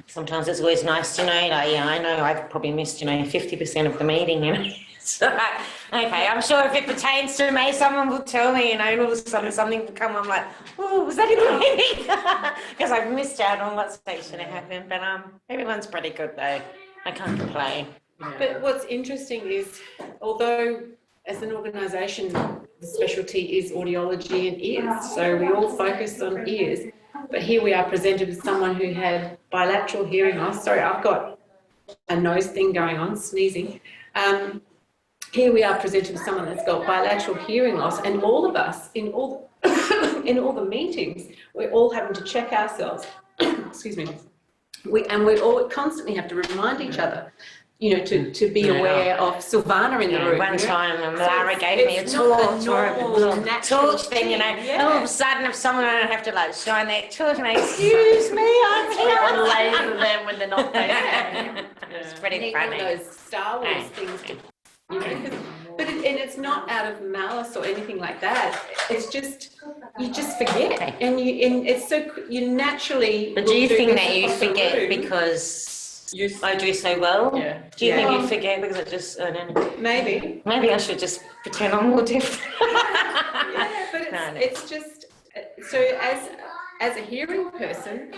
sometimes it's always nice to know, I know I've probably missed, 50% of the meeting, So, okay, I'm sure if it pertains to me, someone will tell me, and all of a sudden something will come, I'm like, oh, was that in the meeting? Because I've missed out on what's actually happened, but everyone's pretty good though. I can't complain. But what's interesting is, although as an organisation, the specialty is audiology and ears, so we all focus on ears. But here we are presented with someone who had bilateral hearing loss. Sorry, I've got a nose thing going on, sneezing. Here we are presented with someone that's got bilateral hearing loss, and all of us in all the meetings, we're all having to check ourselves. Excuse me. We all constantly have to remind each other, to be aware of Silvana in the room. One time, Lara gave me a torch or a torch thing, all of a sudden, if someone would have to shine that torch, and excuse me, I'm here. And laser them when they're not facing. It's pretty One funny. of those Star Wars things, but it's not out of malice or anything like that. It's just you just forget, and it's so you naturally. But do you think that you forget because I do so well? Yeah. Do you think you forget because I don't know. Maybe. Maybe I should just pretend I'm more deaf. Yeah, but it's just so as a hearing person,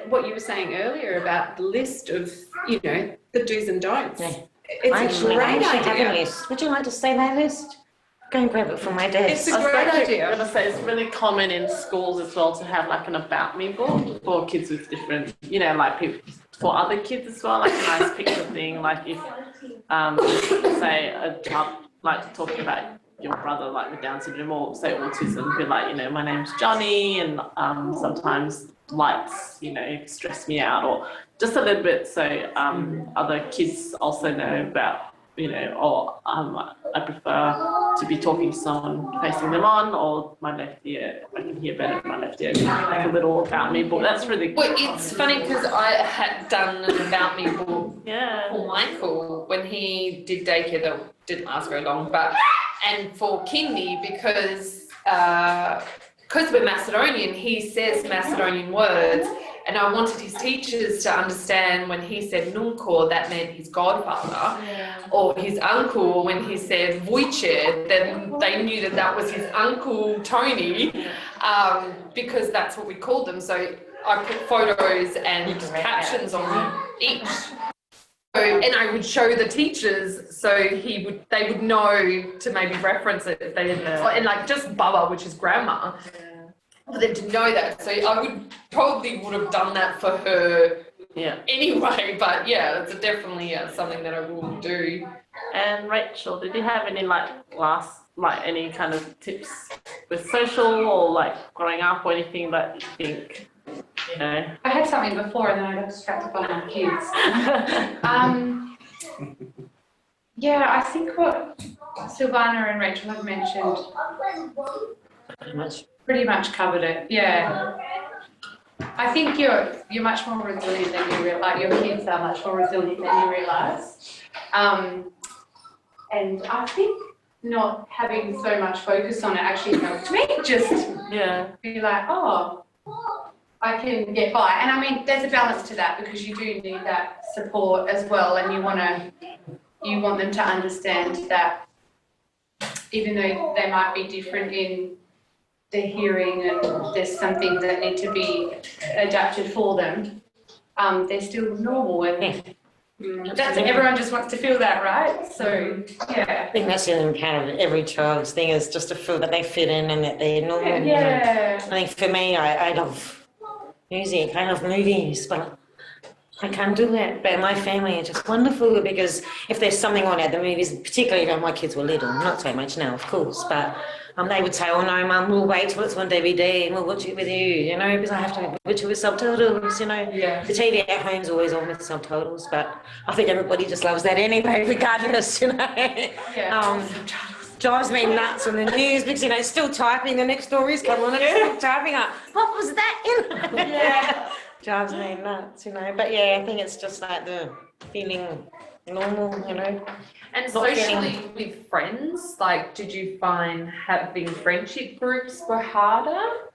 what you were saying earlier about the list of the do's and don'ts. Yeah. It's a great I have a idea. list. Would you like to say that list? Go and grab it from my desk. It's a great idea. I was going to say it's really common in schools as well to have an about me book for kids with different, people, for other kids as well, a nice picture thing. If, say a child talking about your brother with Down syndrome or say autism, be my name's Johnny, and sometimes lights, stress me out, or just a little bit so other kids also know about, I prefer to be talking to someone facing them on, or my left ear, I can hear better with my left ear. Like a little about me book. That's really Well, it's funny because I had done an about me book for Michael when he did daycare. That didn't last very long, and for Kindy because we're Macedonian, he says Macedonian words. And I wanted his teachers to understand when he said Nunkor, that meant his godfather, or his uncle when he said Vujce, then they knew that was his uncle Tony, because that's what we called them. So I put photos and captions on each. So, and I would show the teachers so they would know to maybe reference it if they didn't. And like just Baba, which is grammar, for them to know that. So I would have done that for her anyway. But yeah, it's definitely something that I will do. And Rachel, did you have any any kind of tips with social or like growing up or anything that you think, you know? I had something before and then I got distracted by my kids. Yeah, I think what Silvana and Rachel have mentioned pretty much covered it. Yeah. I think you're much more resilient than you realise. Your kids are much more resilient than you realise. And I think not having so much focus on it actually helped me. Just be like, oh, I can get by. And I mean, there's a balance to that because you do need that support as well, and you want them to understand that even though they might be different in their hearing and there's some things that need to be adapted for them, they're still normal. And everyone just wants to feel that, right? So, yeah. I think that's the part of every child's thing is just to feel that they fit in and that they're normal. Yeah. I think for me, I love music, I love movies, but I can't do that. But my family are just wonderful because if there's something on at the movies, particularly when my kids were little, not so much now, of course, but they would say, oh no, Mum, we'll wait till it's on DVD and we'll watch it with you, you know, because I have to watch it with subtitles, you know. Yeah. The TV at home's always on with subtitles, but I think everybody just loves that anyway, regardless, you know. Yeah. Drives me nuts on the news because, you know, it's still typing, the next story's come on and it's still typing up. What was that, you know? Yeah. Drives me nuts, you know. But yeah, I think it's just like the feeling normal, you know. And socially with friends, like, did you find having friendship groups were harder?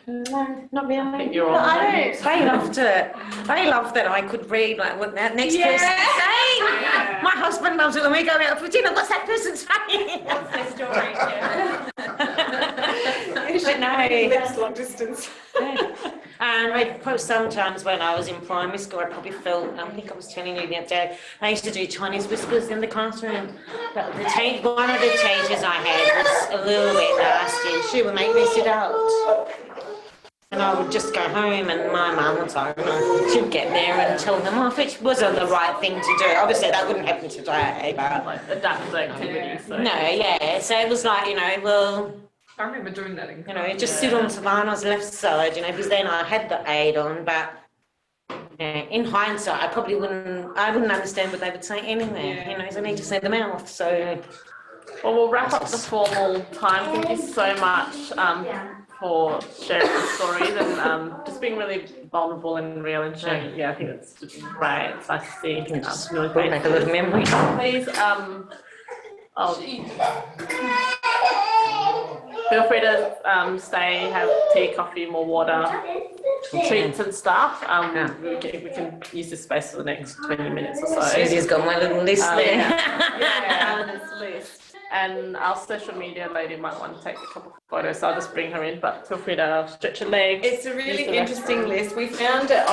No, not really. They loved it. They loved that I could read like what that next person's saying. Yeah. My husband loves it when we go out for dinner. What's that person saying? What's their story? You should know. That's long distance. And I sometimes when I was in primary school, I probably felt, I think I was telling you the other day, I used to do Chinese whispers in the classroom. But one of the teachers I had was a little bit nasty. She would make me sit out. And I would just go home and my mum would say, she'd get there and tell them off, which wasn't the right thing to do. Obviously that wouldn't happen today, but... Like adaptive activity, so... No, yeah, so it was like, you know, well... I remember doing that. You know, just sit on Savannah's left side, you know, because then I had the aid on, but in hindsight, I wouldn't understand what they would say anyway, you know, so I need to say the mouth, so... Well, we'll wrap up the formal time. Thank you so much for sharing the stories and just being really vulnerable and real and sharing. Yeah, I think it's great. It's nice to see. It's really great. Make a little memory. Please, feel free to stay, have tea, coffee, more water, treats and stuff. We can use this space for the next 20 minutes or so. Susie's got my little list there. Yeah, this list. And our social media lady might want to take a couple of photos, so I'll just bring her in, but feel free to stretch your legs. It's a really interesting list. We found it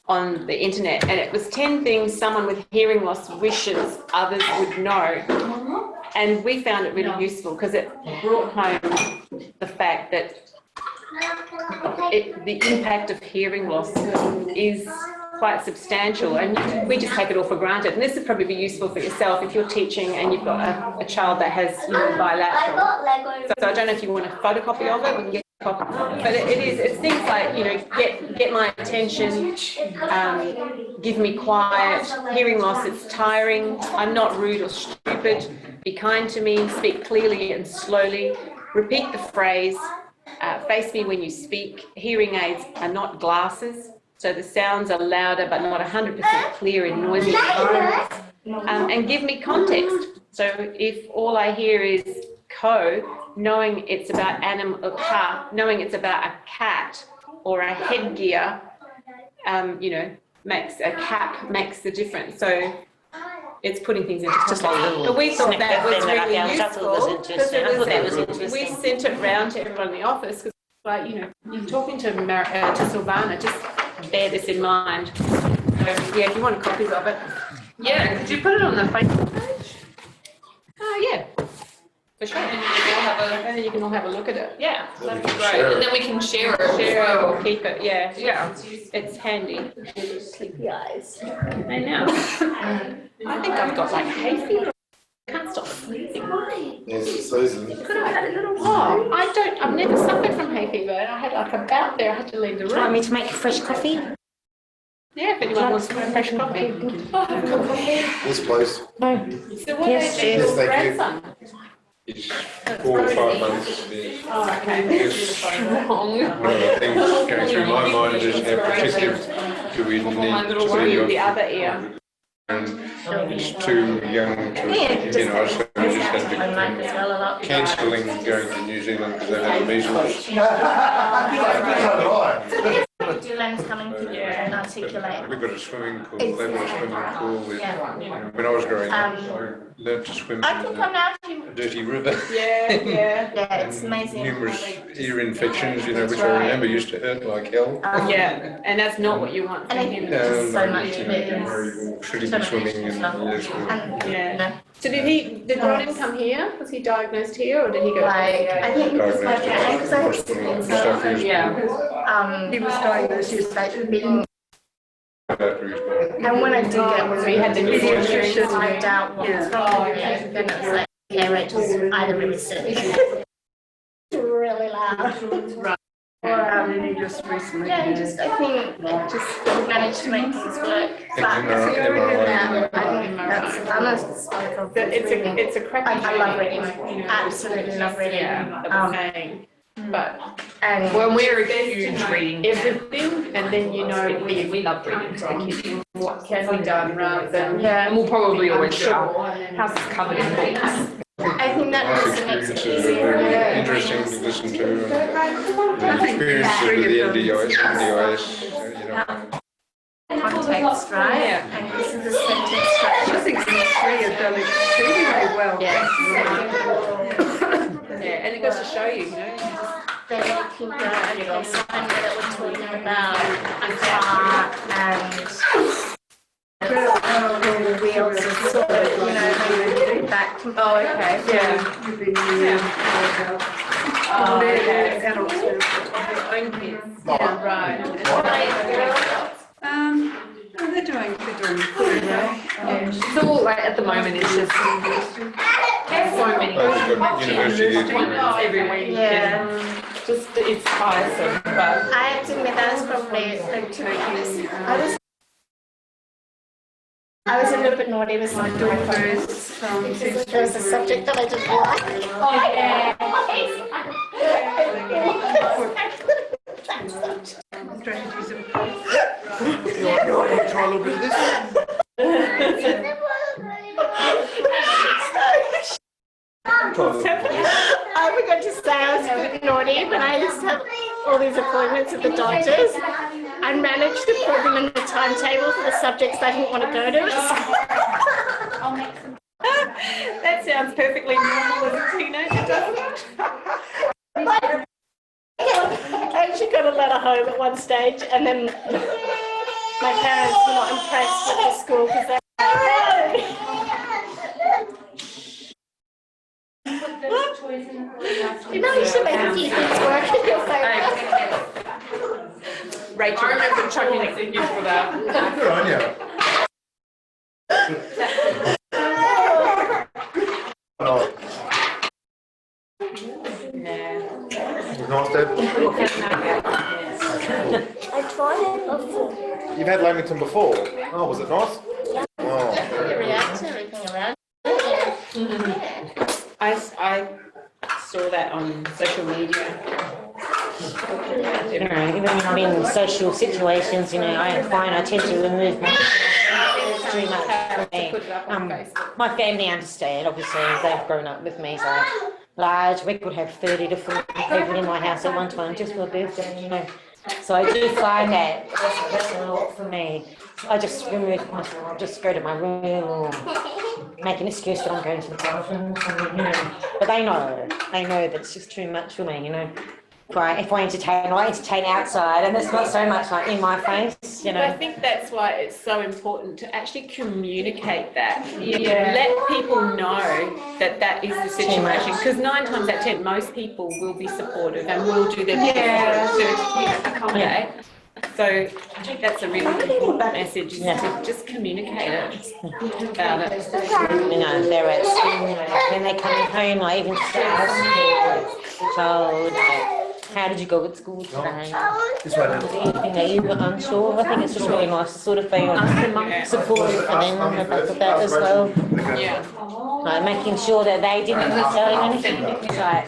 on the internet, and it was 10 things someone with hearing loss wishes others would know. And we found it really useful because it brought home the fact that the impact of hearing loss is quite substantial, and we just take it all for granted. And this would probably be useful for yourself if you're teaching and you've got a child that has bilateral. So I don't know if you want a photocopy of it, we can get a copy. But it's things like, you know, get my attention, give me quiet, hearing loss, it's tiring, I'm not rude or stupid, be kind to me, speak clearly and slowly, repeat the phrase, face me when you speak, hearing aids are not glasses. So the sounds are louder but not 100% clear in noisy environments. And give me context. So if all I hear is co, knowing it's about knowing it's about a cat or a headgear, you know, makes a cap makes the difference. So it's putting things into context. But we thought that was really useful because we sent it round to everyone in the office. like, you know, you're talking to to Silvana, just bear this in mind. So, yeah, if you want copies of it. Yeah, could you put it on the Facebook page? Oh, yeah, for sure. And then you can all have a look at it. Yeah, that'd be can great. share And it. then we can share it as Share it well. or keep it, yeah. Yeah. It's handy. Sleepy eyes. I know. I think I've got like hay fever. I can't stop sneezing. Why? Yes, it's season. Could I have had a little while? I've never suffered from hay fever, and I had like a bout there, I had to leave the Do you want room. me to make fresh coffee? Yeah, if anyone wants to have fresh coffee. Yes, please. No. So what Yes, age is yes, your thank you. grandson? He's 4 or 5 months. Yes. Oh, okay. Yes. Wrong. One of the things going through my mind is how protective do we need My little to one be in of, the other ear. and he's too young to, you know, so we just had to cancelling going to New Zealand because they had measles. Dylan's coming to and articulate. We've got a swimming pool, they've got a swimming pool. When I was growing up, I learned to swim I can in come out to a dirty river. Yeah, yeah. Yeah, it's And amazing. numerous ear infections, you know, which I remember used to hurt like hell. Yeah, and that's not what you want And from I think him. there's so much you of know, it very is. well, should he so be much swimming and stuff. yes, well, And, Yeah. you know, So did Rodin come here? Was he diagnosed here or did he go? like, I think it's my parents, because I have siblings. Stuff is- Yeah. He was diagnosed She was like being, after he's born. and when I did get one, we had the Pediatrician. to find out what was wrong with me, then it was like, okay, Rachel's either really sick. Really loud. Or, And then he just recently. yeah, he just, I think, just managed to make things work. But MRI. yeah, I think that's honest. It's a crappy. I love reading, absolutely love reading. Yeah, but And Well, we're a huge reading. everything, and then you know we love reading to the kids. What can be done rather than yeah, And we'll probably always do. sure. Our house is covered in books. I think that Life also makes it experiences are easier. very interesting to listen to. And experiences with the NDIS, you know. Context, right? Yeah. And this is a sentence structure. I think these three have done extremely well. Yes. Yeah, and it goes to show you, you know. They think that, okay, so I know that we're talking about a car and wheels are sort of, you know, back. Oh, okay, yeah. You've been, Oh, they're okay. adults now. Their own kids. Yeah, right. No, they're doing pretty well. So like at the moment it's just so many You've got university appointments every week. Yeah. And just it's tiresome, but I have to admit that was probably, like, to be honest, I was a little bit naughty with my Daughters from because there was a subject that I didn't like. Oh, yeah. strategies in place. Try a little bit of this. I forgot to say I was a bit naughty when I used to have all these appointments at the doctors. I managed to put them in the timetable for the subjects I didn't want to go to. That sounds perfectly normal as a teenager, doesn't it? I actually got a letter home at one stage, and then my parents were not impressed with the school because they were like, "No." You know, you should make a few things work in your favour. Rachel, I remember chucking it to you for that. Good on you. Oh, was nice, Dad? I tried it before. You've had Lamington before? Oh, was it nice? Oh, It reacts to everything around. I saw that on social media. You know, even when I'm in social situations, you know, I find I tend to remove myself too much from me. My family understand, obviously, they've grown up with me, so large, we could have 30 to 40 people in my house at one time just for a birthday, you know. So I do find that that's a lot for me. I just remove myself, just go to my room or make an excuse that I'm going to the bathroom, you know. But they know that it's just too much for me, you know. if I entertain outside, and it's not so much like in my face, you But I know. think that's why it's so important to actually communicate that. Let people know that that is the situation, because 9 times out of 10, most people will be supportive and will do their best to accommodate. So I think that's a really important message, is to just communicate it about it. You know, they're at school, when they're coming home, I even ask the child, how did you go at school today? This way, Was there anything that you were unsure? I think it's just really nice to sort of be supportive for them on the back of that as well. Yeah. Like making sure that they didn't say anything. Like,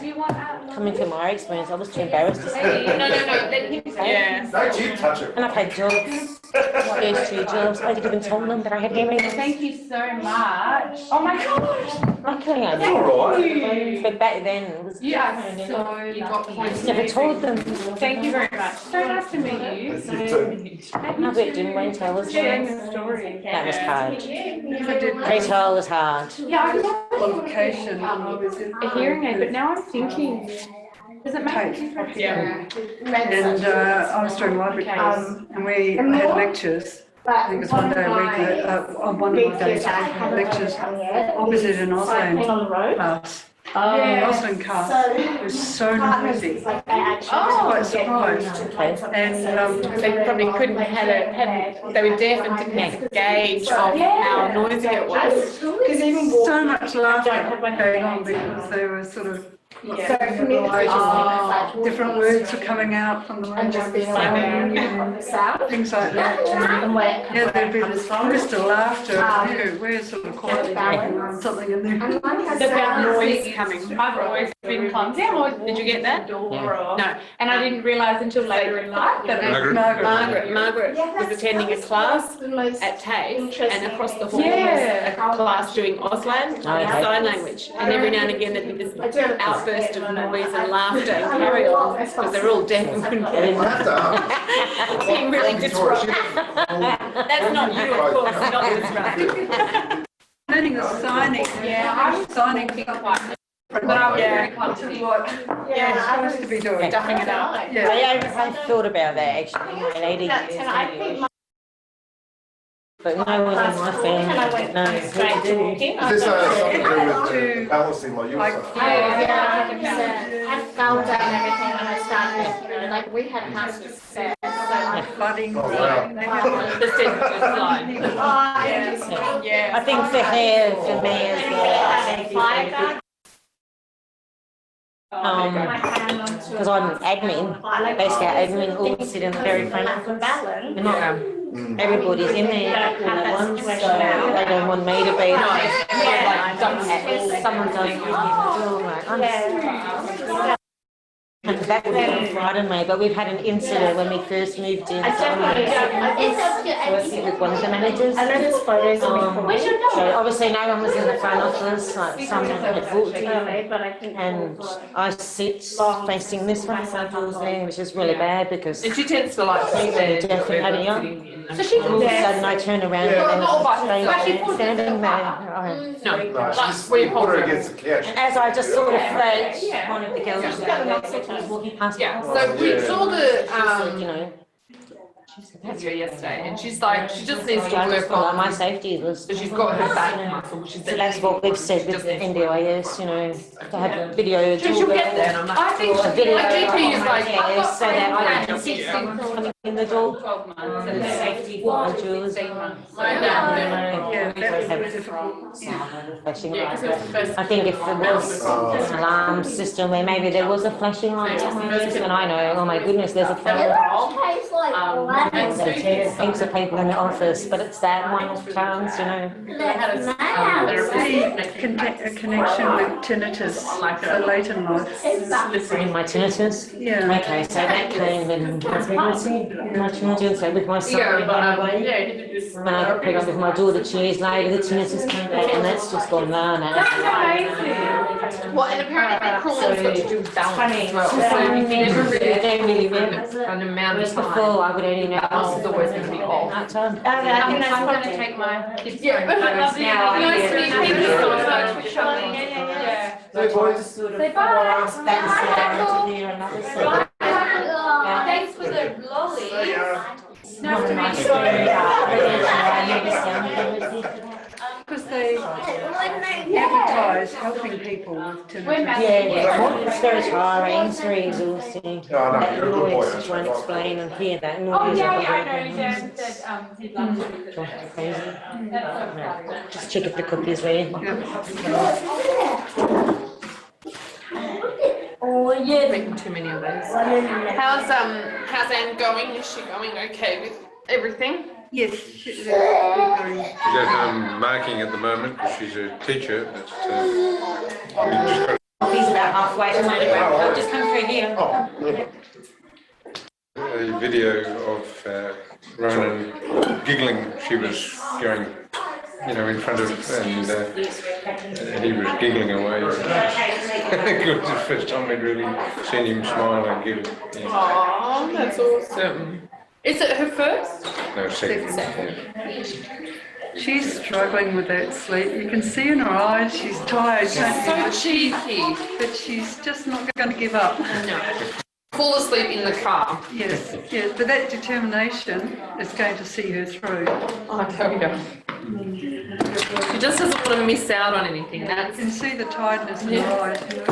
coming from my experience, I was too embarrassed to say. No, let him say. Yeah. Don't you touch it. And I've had jobs, first 2 jobs, I didn't even tell them that I had hearing. Thank you so much. Oh my God. Luckily I did. All right. But back then it was. You are so I lucky. just never told them. Thank you very much. So nice to meet you. I worked in retail as Sharing well. the story. That was hard. I did Retail was hard. Yeah, I know. qualification when I was in. A hearing aid, but now I'm thinking, does it make a Tape. difference? Yeah. And I was doing library class and we had lectures. I think it's one day a week, on one of my days, I had lectures opposite an Auslan class. Auslan class was so noisy. I was quite surprised. And They probably couldn't they were deaf and didn't have a gauge of how noisy it was. so much laughter going on because they were sort of different words were coming out from the language. Things like that. Yeah, there'd be this burst of laughter. We're sort of quietly talking on something and then. The bad noise coming. I've always been clumsy. Did you get that? No. And I didn't realise until later in life that Margaret was attending a class at TAFE, and across the hall was a class doing Auslan, sign language. And every now and again there'd be this outburst of noise and laughter and carry on, because they're all deaf and couldn't get it. Being really disruptive. That's not you, of course, not disruptive. Learning the signing. Yeah, I'm Signing. but I was very clumsy. What you're supposed to be doing. Duffing it up. Yeah. I thought about that actually, my lady years. But no one in my family knows what to do. Is this something to do with balancing like you were saying? Yeah, 100%. I felt that and everything when I started, you know, like we had house success, so I Flooding. Oh, wow. The sentences line. Yeah. I think for hair, for me as well, because I'm admin, basically admin all sit in the very front office. Not everybody's in there all at once, so they don't want me to be like someone does. And that would be frighten me, but we've had an incident when we first moved in. Working with one of the managers. So obviously no one was in the front office, like someone had walked in, and I sit facing this way, so I was there, which is really bad because And she tends to like see the definitely up. So she All of a sudden I turn around and standing there. No, No, like she's, we're you put her popular. against the couch. As I just sort of fudged, one of the girls walking past. Yeah, so we saw the, You know, physio yesterday, and she's like, she just needs to I just work felt like my on, safety was. so she's got her back muscle, which is. So that's what we've said with NDIS, you know, to have video. She'll get there, and I'm like, I think A video. my GP is like, Yeah, I've so that I got can see them coming in the door. 12 months, And and the then safety modules. 16 months. Yeah, that was difficult. Flashing lights. I think if there was an alarm system where maybe there was a flashing light somewhere, and I know, oh my goodness, there's a fire. Thanks to people in the office, but it's that one chance, you know. A connection with tinnitus for late in life. In my tinnitus. Yeah. Okay, so that came in my pregnancy, my children, so with my son. When I got pregnant with my daughter 2 years later, the tinnitus came back, and that's just gone down now. Well, and apparently that hormone's got to do with balance as well, so you never really Don't really an amount of time. Before, I would only know. Balance is always going to be off. That time. I'm going to take my kids. Yeah, photos now. nice to meet you. Thank you so much for showing. showing. Hey, boys. Sort of, that's the Because they advertise helping people with tinnitus. Yeah, it's very tiring, it's very exhausting. No, I know, That you're a good boy, noise to try and explain and hear that noise. Oh, yeah, of I other know, Dan people. said, he'd love to do Drives me crazy. No, just check if the coffee's ready. Oh, yeah. Making too many of those. How's Anne going? Is she going okay with everything? Yes, she's very She's at home marking at the moment because she's a teacher, but we just got Coffee's about halfway to my room. Just come through here. a video of Ronan giggling. She was going, in front of, and he was giggling away. It was the first time we'd really seen him smile and giggle. Yeah. Oh, that's awesome. Is it her first? No, second. She's struggling with that sleep. You can see in her eyes she's tired, can't So you? cheeky. But she's just not going to give up. No. Fall asleep in the car. Yes, yes, but that determination is going to see her through. I tell you. She just doesn't want to miss out on anything. You That's. can see the tiredness in her eyes. She's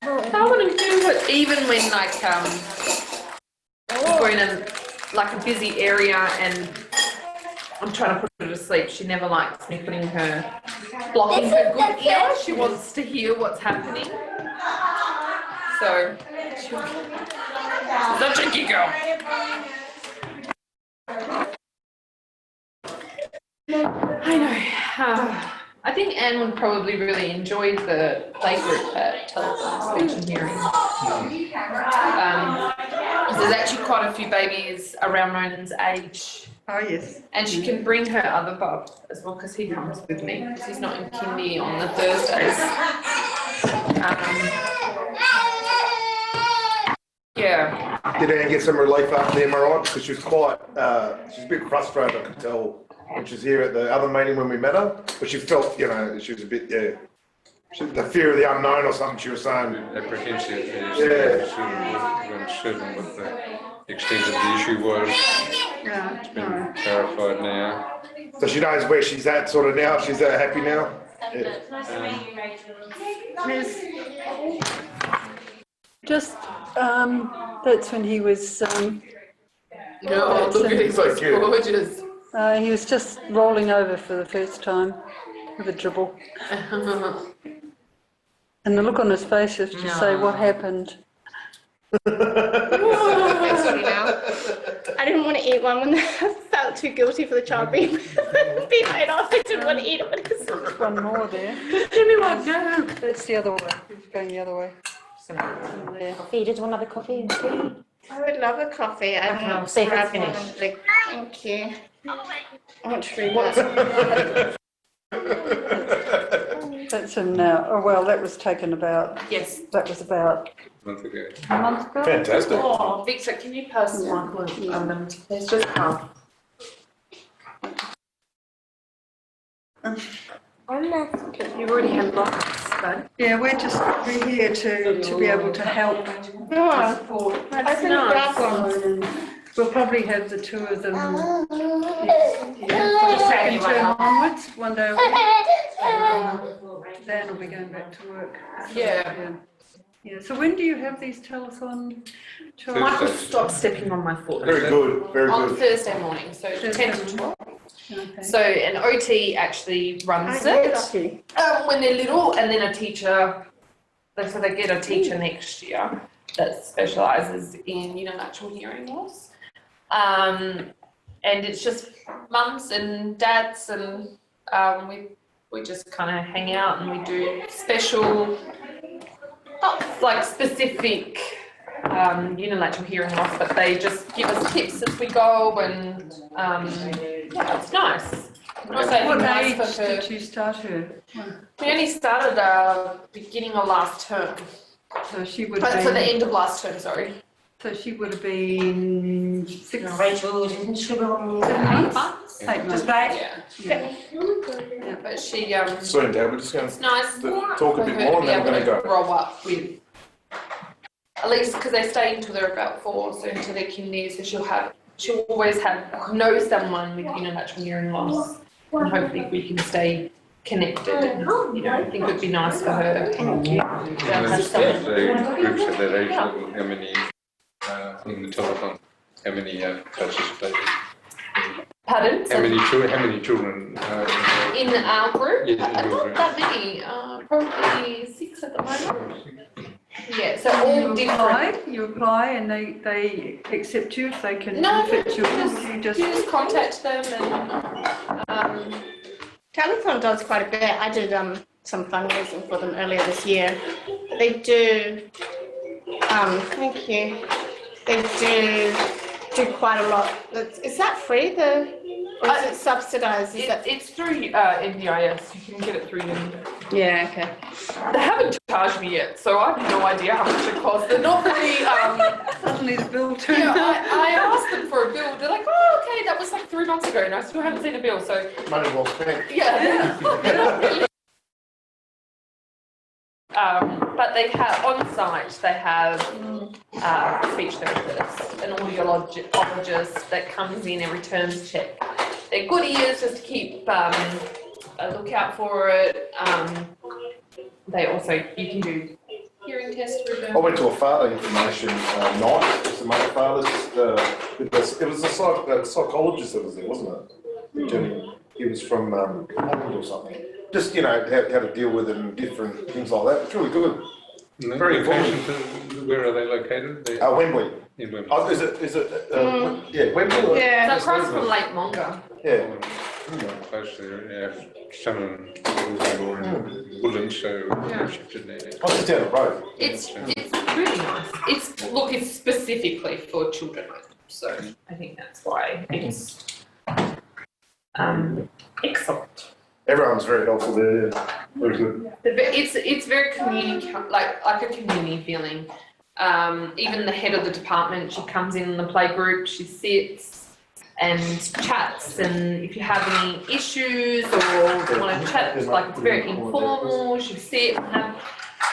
I want to do it even when we're in a busy area and I'm trying to put her to sleep. She never likes me blocking her good ear. She wants to hear what's happening. So, such a giggle. I know. I think Anne would probably really enjoy the playgroup at Telephone Speech and Hearing. There's actually quite a few babies around Ronan's age. Oh, yes. And she can bring her other bub as well because he comes with me because he's not in kindy on the Thursdays. Yeah. Did Anne get some relief after the MRI? Because she was quite, she's a bit frustrated, I could tell, when she was here at the other meeting when we met her. But she felt, she was a bit, the fear of the unknown or something she was saying. Apprehensive, yes. Yeah. She wasn't certain what the extent of the issue was. Yeah, It's been clarified now. So she knows where she's at sort of now, she's happy now? Yeah. Yes. Just, that's when he was, No, look at him, he's so cute. gorgeous. he was just rolling over for the first time with a dribble. And the look on his face is to say, what happened? I didn't want to eat one when I felt too guilty for the child being made off. I didn't want to eat it because There's one more there. Give me one, go. That's the other way. He's going the other way. There. Coffee, did you want another coffee and tea? I would love a coffee. I Okay, don't I'll see if it's grab finished. one. Like, thank you. I want to read that. That's him now. Oh, well, that was taken about, Yes. that was about A month ago. a month ago. Fantastic. Oh, Victor, can you pass Michael them? There's just half. You've already had lots, but. Yeah, we're here to be able to help. Oh, I Support. couldn't grab one. We'll probably have the two of them the second term onwards, one day a week. Dan will be going back to work. Yeah. Yeah, so when do you have these telethon children? Michael, stop stepping on my foot. Very good, very On good. Thursday morning, so 10 to 12. Okay. So an OT actually runs I it when they're little, and then a teacher, so they get a teacher next year that specialises in unilateral hearing loss. And it's just mums and dads, and we just kind of hang out and we do special, not like specific unilateral hearing loss, but they just give us tips as we go, and yeah, it's nice. Also, What nice age for her. did you start her? We only started beginning of last term, So she would so the be, end of last term, sorry. so she would have been 6, Rachel, didn't she go? 7 months? 8 months. Just right? Yeah. Yeah. But she, Soon, Dad, we're just going it's nice to for talk a her bit to more be and then we're able going to to go. grow up with, at least because they stay until they're about 4, so until they're kindy, so she'll always know someone with unilateral hearing loss, and hopefully we can stay connected. And, I think it would be nice for her. Thank you. to have The someone. groups at that age level, how many, in the telethon, how many participated? Pardon? How many children? In our group? Yes, in your Not group. that many, probably 6 at the moment. Yeah, so all different. You apply and they accept you if they can No, fit you in, just, you you just. just contact them and, Telethon does quite a bit. I did some fundraising for them earlier this year. They do, thank you. They do quite a lot. Is that free, or is it subsidised? it's through NDIS, you can get it through them. Yeah, okay. They haven't charged me yet, so I have no idea how much it costs. They're not very, Suddenly the bill turned yeah, up. I asked them for a bill. They're like, oh, okay, that was like 3 months ago, and I still haven't seen a bill, so Money well spent. yeah. But they have, on site, they have speech therapists, an audiologist that comes in every terms check. They're good ears just to keep a lookout for it. They also, you can do hearing tests with them. I went to a father information night, some other fathers, it was a psychologist that was there, wasn't it? He was from Holland or something. Just, how to deal with it and different things like that. It's really good. Very important. Where are they located? Wembley. In Wembley. Oh, is it, yeah, Wembley? Yeah. So across from Lake Monga. Yeah. Close to, Shannon, or Woodlands, so shifted there. I was just down the road. It's really nice. It's specifically for children, so I think that's why it's excellent. Everyone's very helpful there, yeah. Very good. It's very community, like a community feeling. Even the head of the department, she comes in the play group, she sits and chats, and if you have any issues or want to chat, it's very informal. She sit and have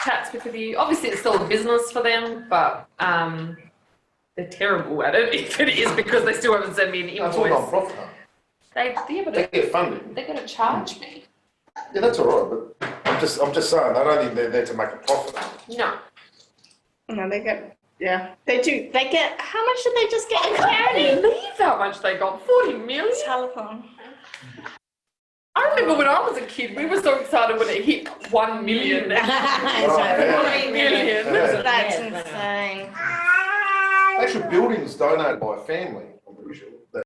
chats with you. Obviously, it's still a business for them, but they're terrible at it. If it is, because they still haven't sent me an That's all invoice. non-profit, huh? They get funding. They're going to charge me. Yeah, that's all right, but I'm just saying, I don't think they're there to make a profit. No. No, they get, yeah. They do. They get, how much did they just get in I can't charity? believe how much they got. 40 million. Telephone. I remember when I was a kid, we were so excited when it hit 1 million. yeah. 40 million. Yeah. That's insane. Actually, buildings donated by a family, I'm pretty sure.